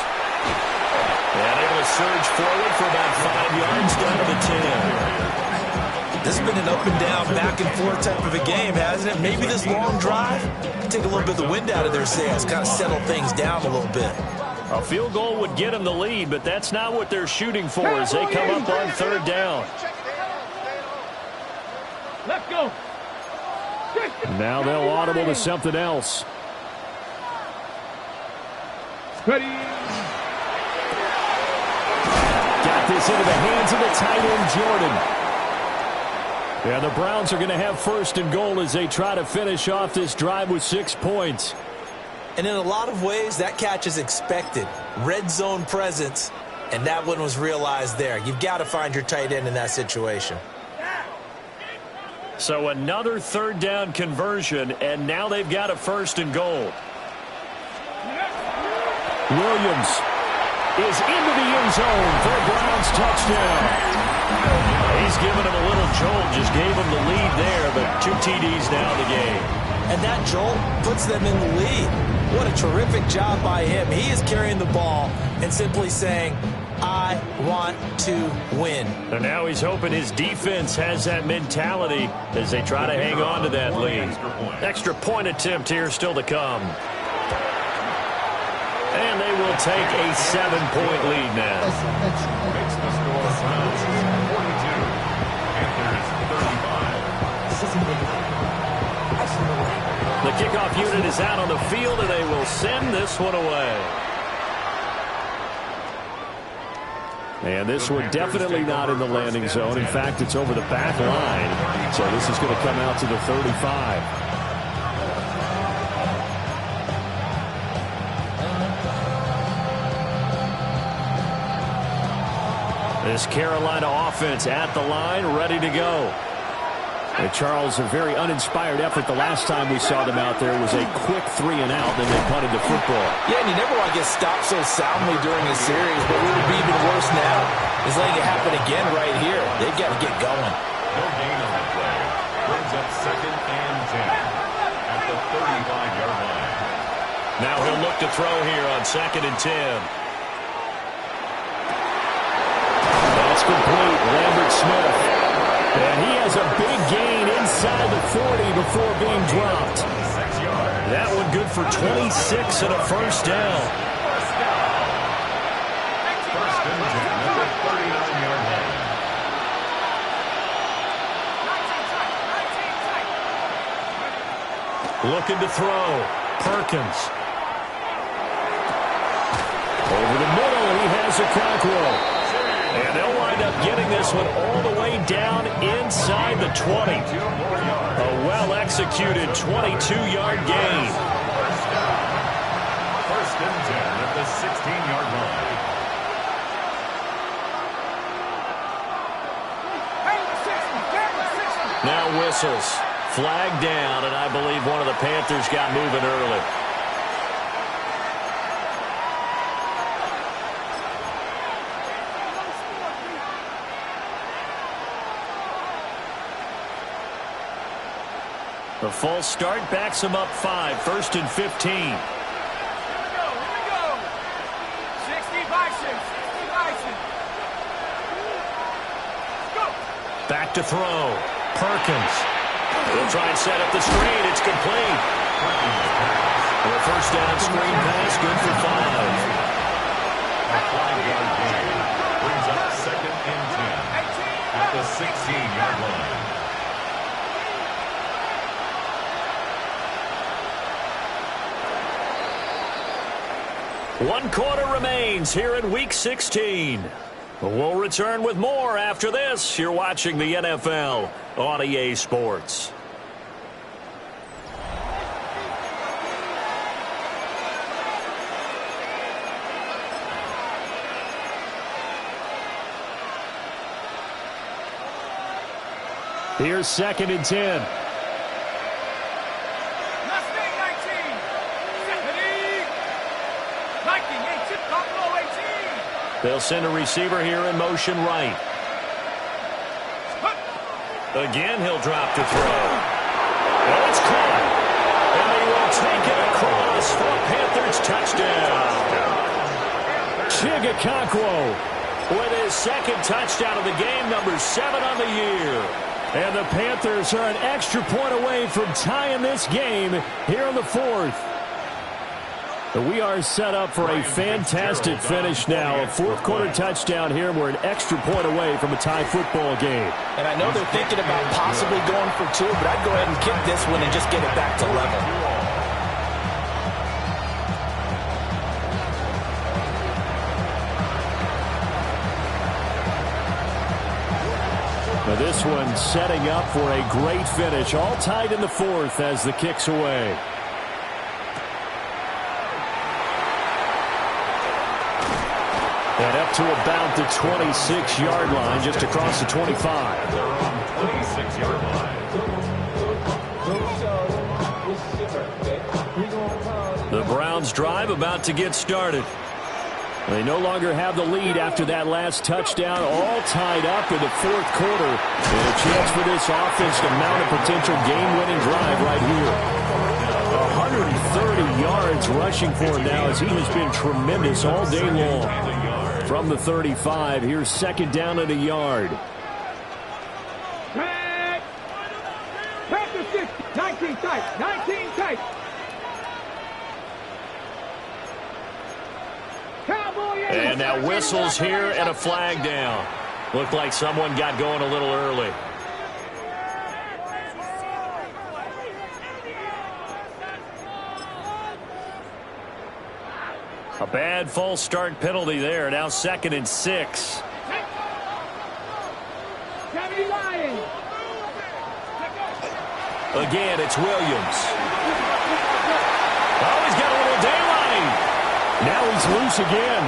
And able to surge forward for about 5 yards down to the 10. This has been an up-and-down, back-and-forth type of a game, hasn't it? Maybe this long drive can take a little bit of the wind out of their sails, kind of settle things down a little bit. A field goal would get them the lead, but that's not what they're shooting for as they come up on third down. Let's go. Now they'll audible to something else. Ready. Got this into the hands of the tight end, Jordan. Yeah, the Browns are going to have first and goal as they try to finish off this drive with 6 points. And in a lot of ways, that catch is expected. Red zone presence, and that one was realized there. You've got to find your tight end in that situation. So another third down conversion, and now they've got a first and goal. Williams is into the end zone for a Browns touchdown. He's given him a little jolt, just gave him the lead there, but 2 TDs now in the game. And that jolt puts them in the lead. What a terrific job by him. He is carrying the ball and simply saying, I want to win. And now he's hoping his defense has that mentality as they try to hang on to that lead. Extra point attempt here still to come. And they will take a 7-point lead now. Makes the score Browns 42, Panthers 35. The kickoff unit is out on the field, and they will send this one away. And this one definitely not in the landing zone. In fact, it's over the back line. So this is going to come out to the 35. This Carolina offense at the line, ready to go. And Charles, a very uninspired effort the last time we saw them out there was a quick 3-and-out, then they punted the football. Yeah, and you never want to get stopped so soundly during a series, but what would be even worse now is letting it happen again right here. They've got to get going. No gain on that play. Brings up 2nd and 10 at the 35-yard line. Now he'll look to throw here on 2nd and 10. complete. Lambert Smith. And he has a big gain inside the 40 before being dropped. That one good for 26 and a first down. First and 10 at the 39-yard line. Looking to throw. Perkins. Over the middle, he has a Cockrell. And they'll wind up getting this one all the way down inside the 20. A well-executed 22-yard gain. First and 10 at the 16-yard line. Now whistles. Flag down, and I believe one of the Panthers got moving early. The false start backs him up 5, first and 15. Here we go. 60 Bison. Go. Back to throw. Perkins. He'll try and set up the screen. It's complete. And a first down screen pass, good for 5. A 5-yard gain brings up second and 10 at the 16-yard line. One quarter remains here in Week 16. We'll return with more after this. You're watching the NFL on EA Sports. Here's second and 10. They'll send a receiver here in motion right. Again, he'll drop to throw. Well, it's caught. And they will take it across for a Panthers touchdown. Chigakakwo with his second touchdown of the game, number 7 on the year. And the Panthers are an extra point away from tying this game here in the 4th. We are set up for a fantastic finish now. A fourth-quarter touchdown here. We're an extra point away from a tie football game. And I know they're thinking about possibly going for 2, but I'd go ahead and kick this one and just get it back to level. Now this one setting up for a great finish. All tied in the 4th as the kick's away. And up to about the 26-yard line, just across the 25. They're on 26-yard line. The Browns drive about to get started. They no longer have the lead after that last touchdown, all tied up in the 4th quarter. And a chance for this offense to mount a potential game-winning drive right here. 130 yards rushing for him now as he has been tremendous all day long. From the 35, here's second down at a yard. Panthers 60, 19 tight, 19 tight. And now whistles here and a flag down. Looked like someone got going a little early. A bad false start penalty there. Now second and 6. Again, it's Williams. Oh, he's got a little daylight. Now he's loose again.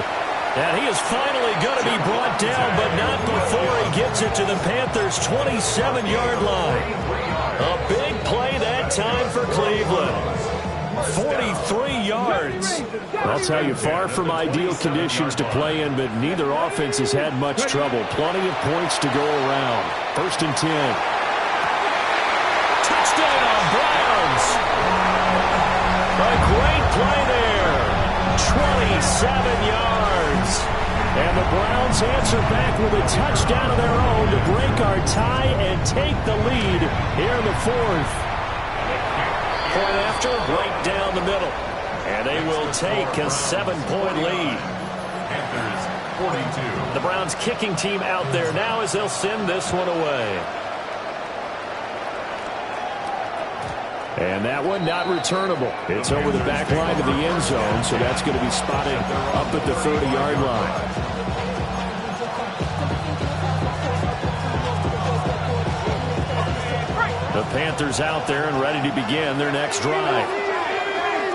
And he is finally going to be brought down, but not before he gets it to the Panthers' 27-yard line. A big play that time for Cleveland. 43 yards. I'll tell you, far from ideal conditions to play in, but neither offense has had much trouble. Plenty of points to go around. First and 10. Touchdown, Browns. A great play there. 27 yards. And the Browns answer back with a touchdown of their own to break our tie and take the lead here in the fourth. Point after, right down the middle. And they will take a 7-point lead. Panthers 42. The Browns kicking team out there now as they'll send this one away. And that one not returnable. It's over the back line of the end zone, so that's going to be spotted up at the 30-yard line. The Panthers out there and ready to begin their next drive.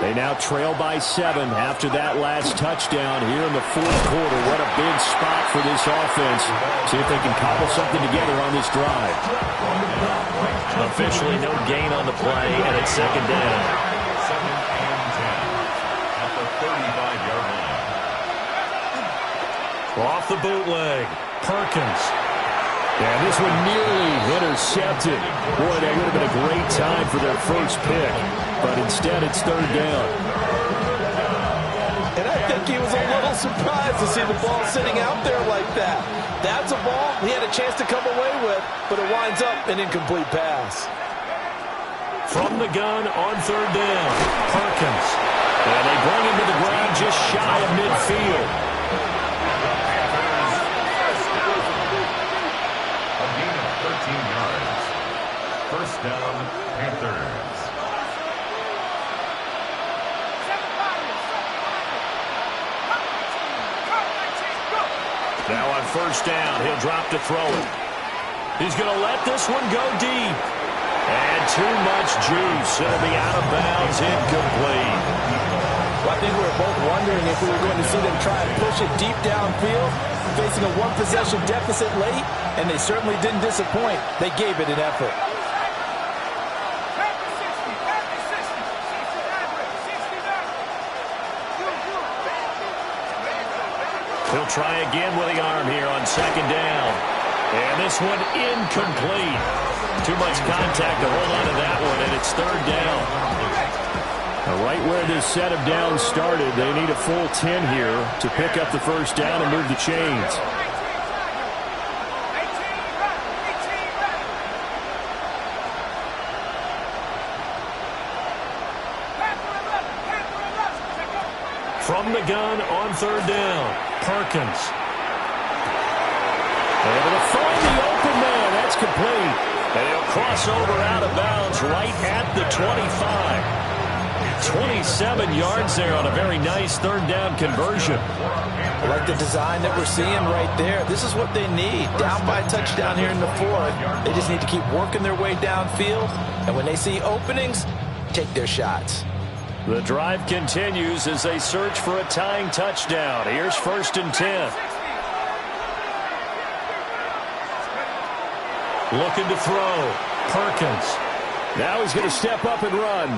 They now trail by 7 after that last touchdown here in the fourth quarter. What a big spot for this offense. See if they can cobble something together on this drive. Officially no gain on the play, and it's second down. 7 and 10 at the 35-yard line. Off the bootleg, Perkins. And this one nearly intercepted. Boy, that would have been a great time for their first pick. But instead, it's third down. And I think he was a little surprised to see the ball sitting out there like that. That's a ball he had a chance to come away with, but it winds up an incomplete pass. From the gun on third down, Perkins. And they bring him to the ground just shy of midfield. A gain of 13 yards. First down, Panthers. Now on first down, he'll drop to throw it. He's going to let this one go deep. And too much juice. It'll be out of bounds, incomplete. Well, I think we were both wondering if we were going to see them try and push it deep downfield, facing a one-possession deficit late, and they certainly didn't disappoint. They gave it an effort. He'll try again with the arm here on second down. And this one incomplete. Too much contact to hold on to that one, and it's third down. Now, right where this set of downs started, they need a full 10 here to pick up the first down and move the chains. From the gun on third down, Perkins. Able to find the open man. That's complete. And he'll cross over out of bounds right at the 25. 27 yards there on a very nice third down conversion. I like the design that we're seeing right there. This is what they need. Down by a touchdown here in the fourth. They just need to keep working their way downfield. And when they see openings, take their shots. The drive continues as they search for a tying touchdown. Here's first and 10. Looking to throw. Perkins. Now he's going to step up and run.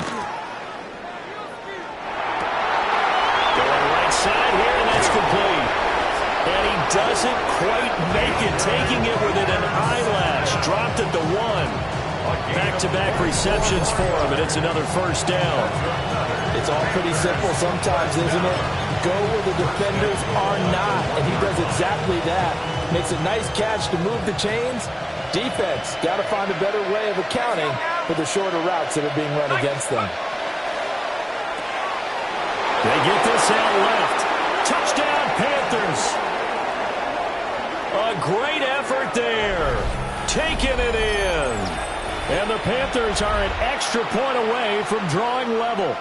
Going right side here, and that's complete. And he doesn't quite make it, taking it within an eyelash. Dropped at the 1. Back-to-back receptions for him, and it's another first down. It's all pretty simple sometimes, isn't it? Go where the defenders are not, and he does exactly that. Makes a nice catch to move the chains. Defense got to find a better way of accounting for the shorter routes that are being run against them. They get this out left. Touchdown, Panthers. A great effort there. Taking it in. And the Panthers are an extra point away from drawing level.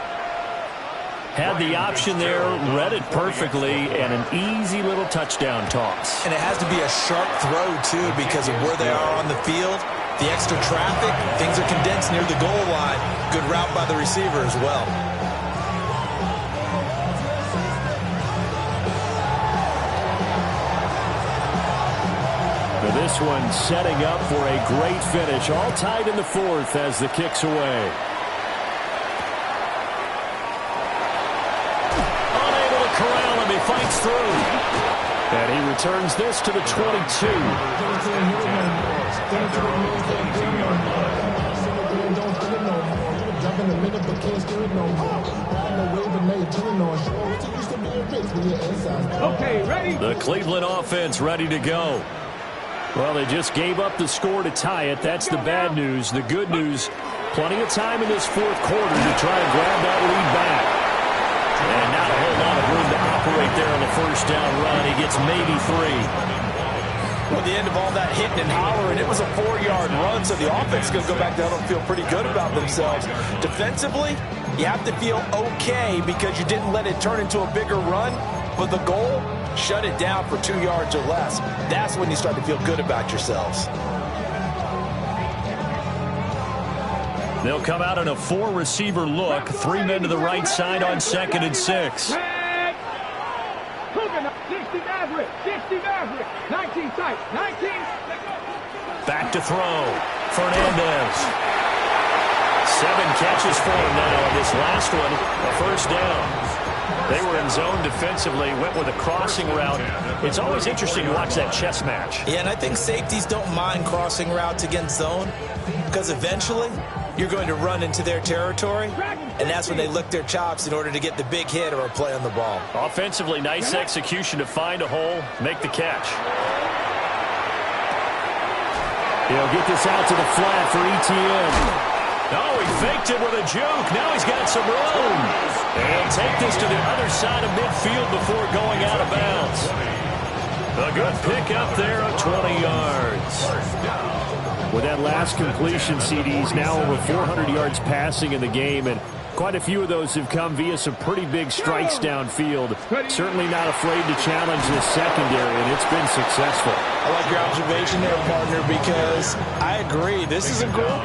Had the option there, read it perfectly, and an easy little touchdown toss. And it has to be a sharp throw, too, because of where they are on the field. The extra traffic, things are condensed near the goal line. Good route by the receiver as well. This one setting up for a great finish. All tied in the fourth as the kick's away. Unable to corral him. He fights through. And he returns this to the 22. Okay, ready? The Cleveland offense ready to go. Well, they just gave up the score to tie it. That's the bad news. The good news, plenty of time in this fourth quarter to try and grab that lead back. And not a whole lot of room to operate there on the first down run. He gets maybe 3. Well, the end of all that hitting and hollering, it was a 4-yard run, so the offense is going to go back down and feel pretty good about themselves. Defensively, you have to feel okay because you didn't let it turn into a bigger run, but the goal, shut it down for 2 yards or less. That's when you start to feel good about yourselves. They'll come out in a 4-receiver look. 3 men to the right side on 2nd and 6. 60 Maverick, 60 Maverick, 19 tight, 19. Back to throw. Fernandez. 7 catches for him now. This last one, a first down. They were in zone defensively, went with a crossing route. It's always interesting to watch that chess match. Yeah, and I think safeties don't mind crossing routes against zone because eventually you're going to run into their territory, and that's when they lick their chops in order to get the big hit or a play on the ball. Offensively, nice execution to find a hole, make the catch. He'll get this out to the flat for ETN. Oh, he faked it with a juke. Now he's got some room. And take this to the other side of midfield before going out of bounds. A good pickup there of 20 yards. With that last completion, CD's now over 400 yards passing in the game, and quite a few of those have come via some pretty big strikes downfield. Certainly not afraid to challenge this secondary, and it's been successful. I like your observation there, partner, because I agree. This is a group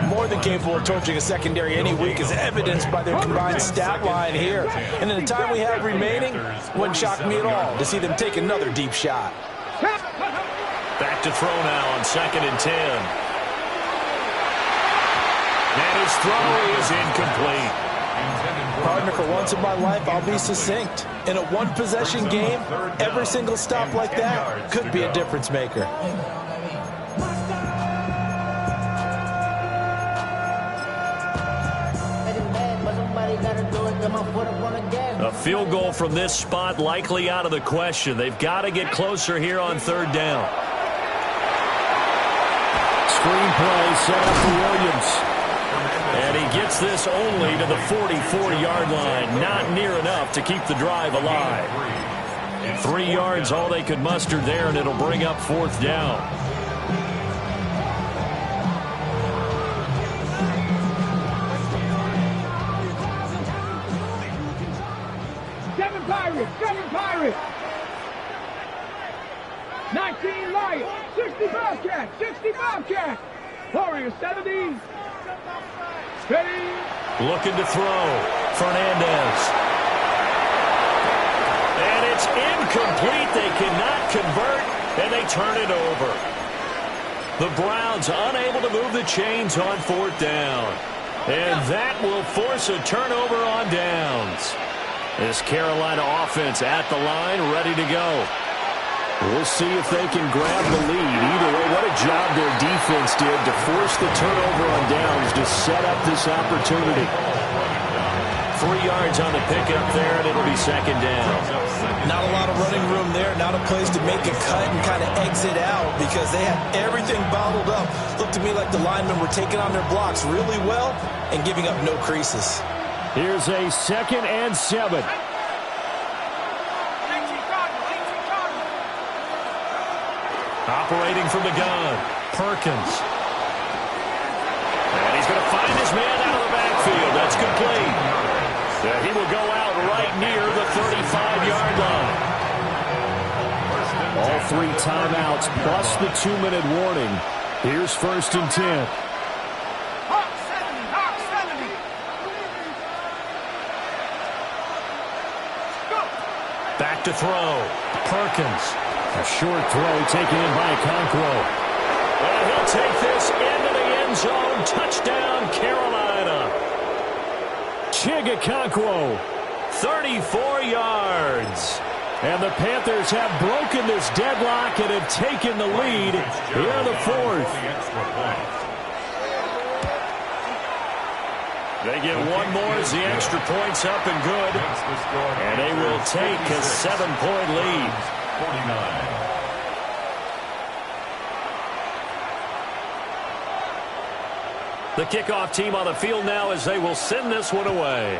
more than capable of torching a secondary any week, as evidenced by their combined stat line here. And in the time we have remaining, wouldn't shock me at all to see them take another deep shot. Back to throw now on 2nd and 10. And his throw is incomplete. Partner, for once in my life, I'll be succinct. In a one-possession game, every single stop like that could be a difference maker. A field goal from this spot likely out of the question. They've got to get closer here on 3rd down. Screen play set up for Williams. And he gets this only to the 44-yard line. Not near enough to keep the drive alive. 3 yards all they could muster there, and it'll bring up 4th down. Seven Pirates. 19 Lions, 60 Bobcats. Warriors 70. Ready. Looking to throw. Fernandez. And it's incomplete. They cannot convert, and they turn it over. The Browns unable to move the chains on 4th down. And that will force a turnover on downs. This Carolina offense at the line, ready to go. We'll see if they can grab the lead. Either way, what a job their defense did to force the turnover on downs to set up this opportunity. 3 yards on the pickup there, and it'll be 2nd down. Not a lot of running room there, not a place to make a cut and kind of exit out because they had everything bottled up. Looked to me like the linemen were taking on their blocks really well and giving up no creases. Here's a 2nd and 7. Operating from the gun, Perkins. And he's going to find his man out of the backfield. That's complete. He will go out right near the 35-yard line. All 3 timeouts plus the 2-minute warning. Here's 1st and 10. Back to throw. Perkins. A short throw taken in by Okonkwo. And he'll take this into the end zone. Touchdown, Carolina. Okonkwo, 34 yards. And the Panthers have broken this deadlock and have taken the lead here in the 4th. They get one more as the extra point's up and good. And they will take a 7-point lead. 49. The kickoff team on the field now as they will send this one away.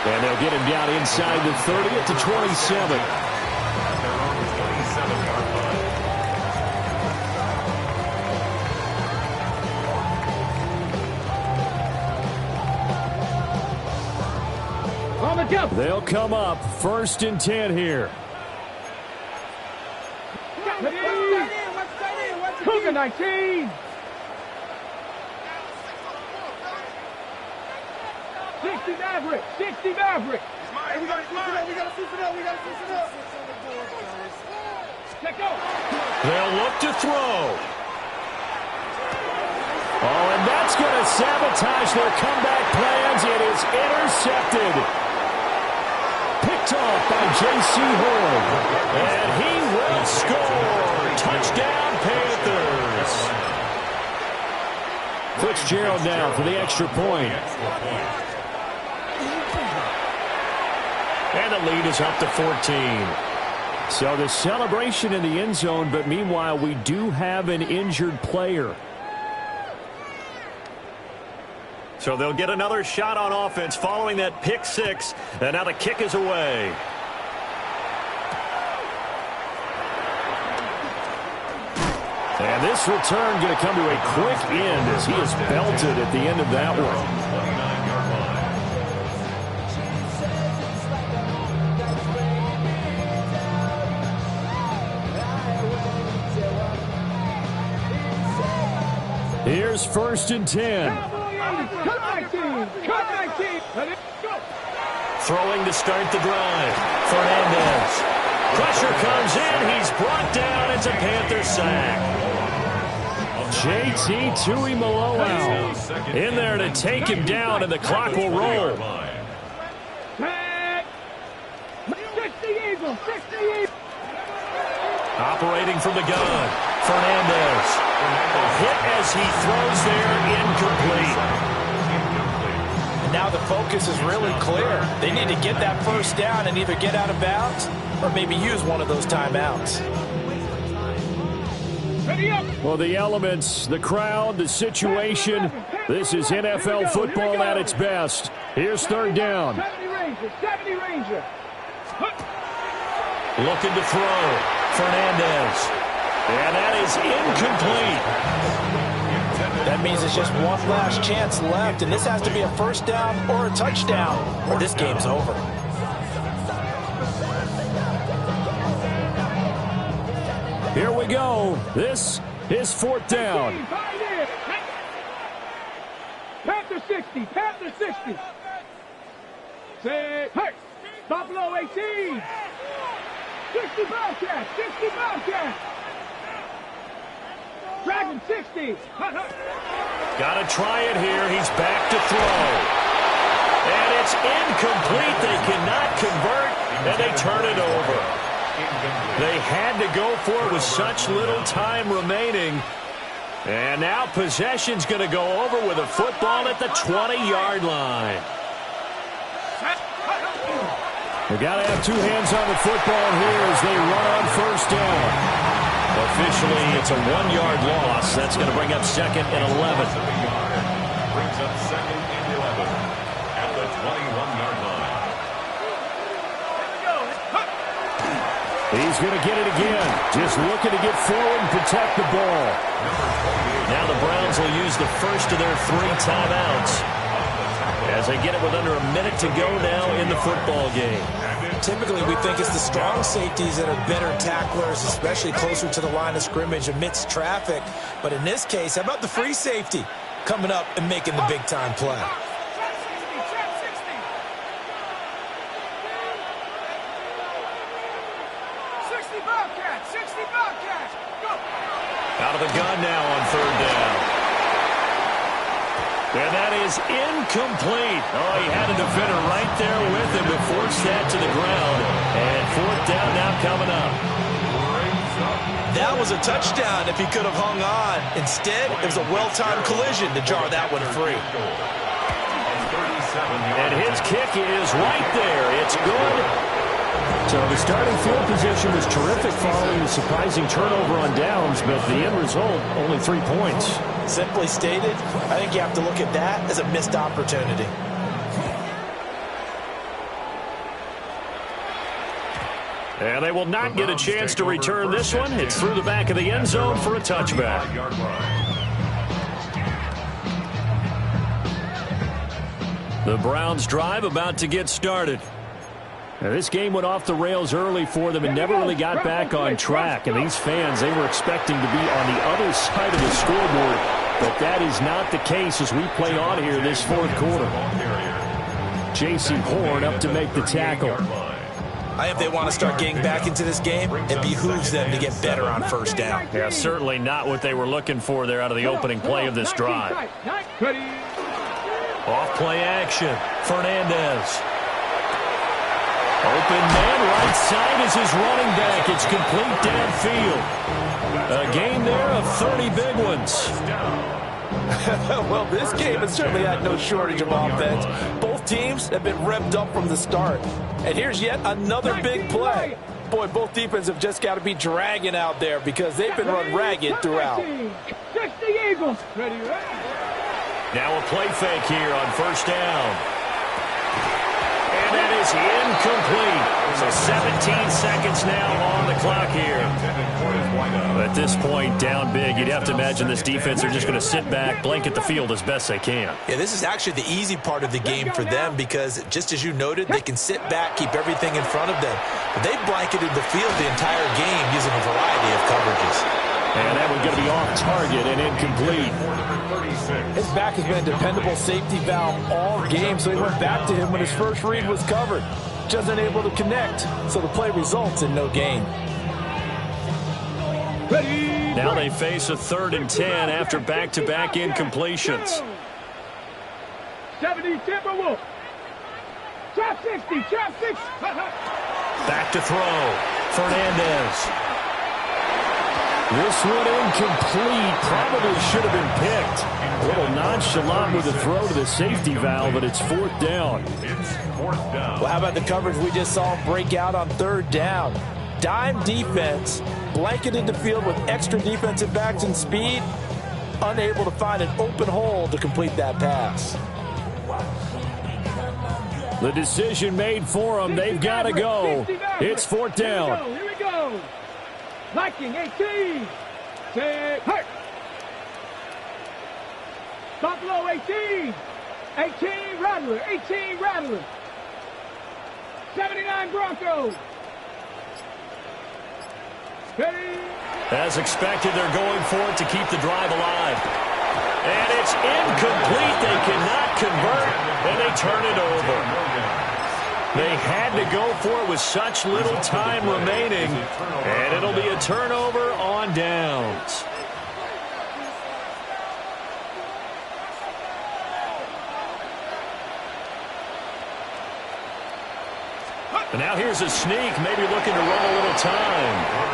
And they'll get him down inside the 30 at the 27. They'll come up 1st and 10 here. Cougar 19. 60 Maverick. 60 Maverick. Hey, we got to switch it up. Check out. They'll look to throw. Oh, and that's going to sabotage their comeback plans. It is intercepted. Picked off by J.C. Horn. And he will score. Touchdown, Panthers. Fitzgerald now for the extra point. And the lead is up to 14. So the celebration in the end zone, but meanwhile we do have an injured player. So they'll get another shot on offense following that pick six. And now the kick is away. And this return going to come to a quick end as he is belted at the end of that one. Here's 1st and 10. Throwing to start the drive. Fernandez. Pressure comes in. He's brought down. It's a Panther sack. JT Tuimoloau in there to take him down, and the clock will roll. 60 Eagles. 60 Eagles. Operating from the gun. Fernandez. A hit as he throws there, incomplete. And now the focus is really clear. They need to get that first down and either get out of bounds or maybe use one of those timeouts. Well, the elements, the crowd, the situation, this is NFL football at its best. Here's 3rd down. 70 Ranger. Looking to throw. Fernandez. And that is incomplete. That means it's just one last chance left, and this has to be a first down or a touchdown, or this game's over. Here we go. This is 4th down. Panther 60. Panther 60. Say, hey, Buffalo 18. 60 Bobcats. 60 Bobcats. Dragon 60. Got to try it here. He's back to throw. And it's incomplete. They cannot convert, and they turn it over. They had to go for it with such little time remaining. And now possession's going to go over with a football at the 20-yard line. They got to have two hands on the football here as they run on 1st down. Officially, it's a 1-yard loss. That's going to bring up 2nd and 11. Brings up 2nd and 11 at the 21-yard line. He's going to get it again. Just looking to get forward and protect the ball. Now the Browns will use the first of their 3 timeouts as they get it with under a minute to go now in the football game. Typically, we think it's the strong safeties that are better tacklers, especially closer to the line of scrimmage amidst traffic. But in this case, how about the free safety coming up and making the big-time play? Out of the gun now on 3rd down. And that is incomplete. Oh, he had a defender right there with him to force that to the ground. And 4th down now coming up. That was a touchdown if he could have hung on. Instead, it was a well-timed collision to jar that one free. And his kick is right there. It's good. So the starting field position was terrific following the surprising turnover on downs, but the end result, only 3 points. Simply stated, I think you have to look at that as a missed opportunity. And they will not get a chance to return this one. It's through the back of the end zone for a touchback. The Browns drive about to get started. Now, this game went off the rails early for them and never really got back on track. And these fans, they were expecting to be on the other side of the scoreboard. But that is not the case as we play on here this fourth quarter. J.C. Horn up to make the tackle. I think they want to start getting back into this game. It behooves them to get better on first down. Yeah, certainly not what they were looking for there out of the opening play of this drive. Off play action. Fernandez. Open man right side is his running back. It's complete downfield. A gain there of 30 big ones. Well, this game has certainly had no shortage of offense. Both teams have been revved up from the start. And here's yet another big play. Boy, both defenses have just got to be dragging out there because they've been run ragged throughout. Just the Eagles. Ready. Now a play fake here on first down. And that is incomplete. So 17 seconds now on the clock here. At this point, down big, you'd have to imagine this defense are just going to sit back, blanket the field as best they can. Yeah, this is actually the easy part of the game for them because, just as you noted, they can sit back, keep everything in front of them. But they blanketed the field the entire game using a variety of coverages. And that one's going to be off target and incomplete. His back has been a dependable safety valve all game, so he went back to him when his first read was covered. Just unable to connect, so the play results in no gain. Now they face a 3rd and 10 after back-to-back incompletions. 70 Timberwolves. Trap 60, trap 60. Back to throw. Fernandez. This one incomplete. Probably should have been picked. A little nonchalant with the throw to the safety valve, but it's 4th down. Well, how about the coverage we just saw him break out on 3rd down? Dime defense, blanketed the field with extra defensive backs and speed, unable to find an open hole to complete that pass. The decision made for them. They've got to go. It's 4th down. Here we go. Viking 18. Say hurt. Buffalo 18. 18 Rattler. 18 Rattler. 79 Broncos. As expected, they're going for it to keep the drive alive. And it's incomplete. They cannot convert, and they turn it over. They had to go for it with such little time remaining, and it'll be a turnover on downs. And now here's a sneak, maybe looking to run a little time.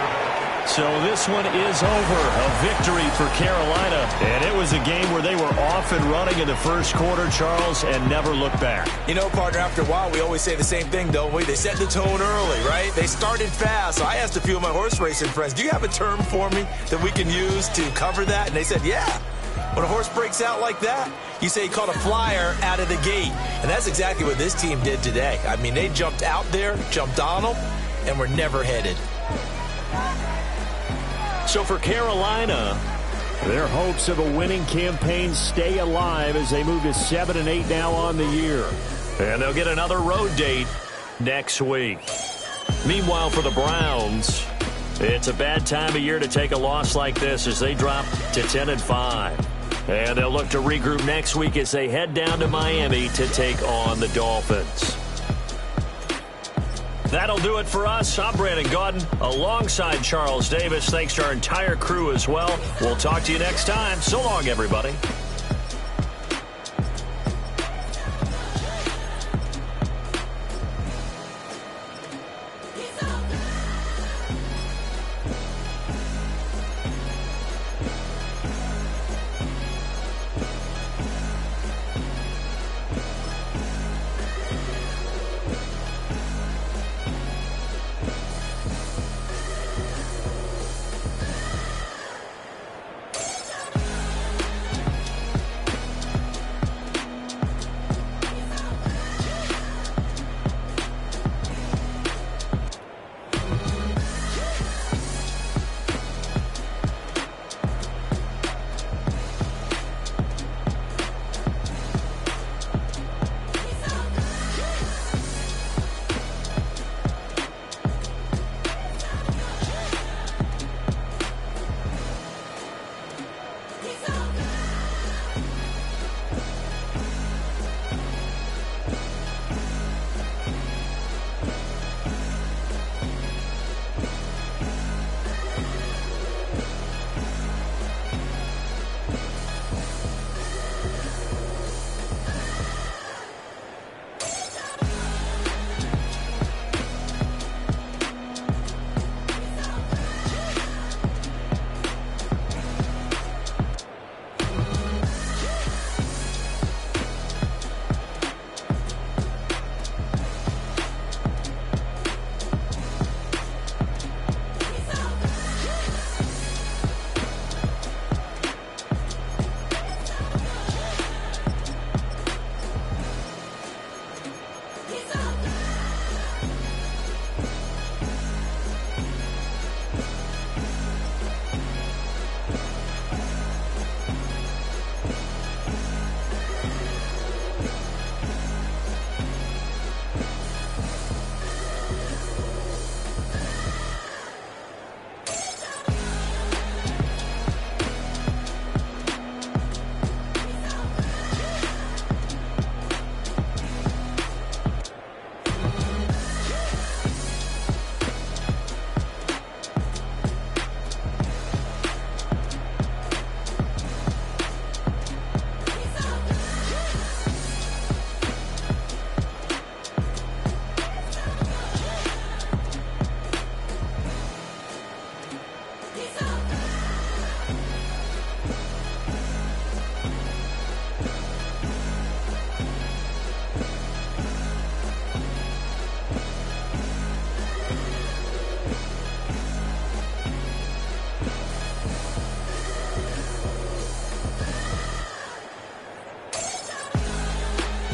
So this one is over. A victory for Carolina. And it was a game where they were off and running in the first quarter, Charles, and never looked back. You know, partner, after a while, we always say the same thing, don't we? They set the tone early, right? They started fast. So I asked a few of my horse racing friends, do you have a term for me that we can use to cover that? And they said, yeah. When a horse breaks out like that, you say he caught a flyer out of the gate. And that's exactly what this team did today. I mean, they jumped out there, jumped on them, and were never headed. So for Carolina, their hopes of a winning campaign stay alive as they move to 7-8 now on the year. And they'll get another road date next week. Meanwhile, for the Browns, it's a bad time of year to take a loss like this as they drop to 10-5. And they'll look to regroup next week as they head down to Miami to take on the Dolphins. That'll do it for us. I'm Brandon Gaudin alongside Charles Davis. Thanks to our entire crew as well. We'll talk to you next time. So long, everybody.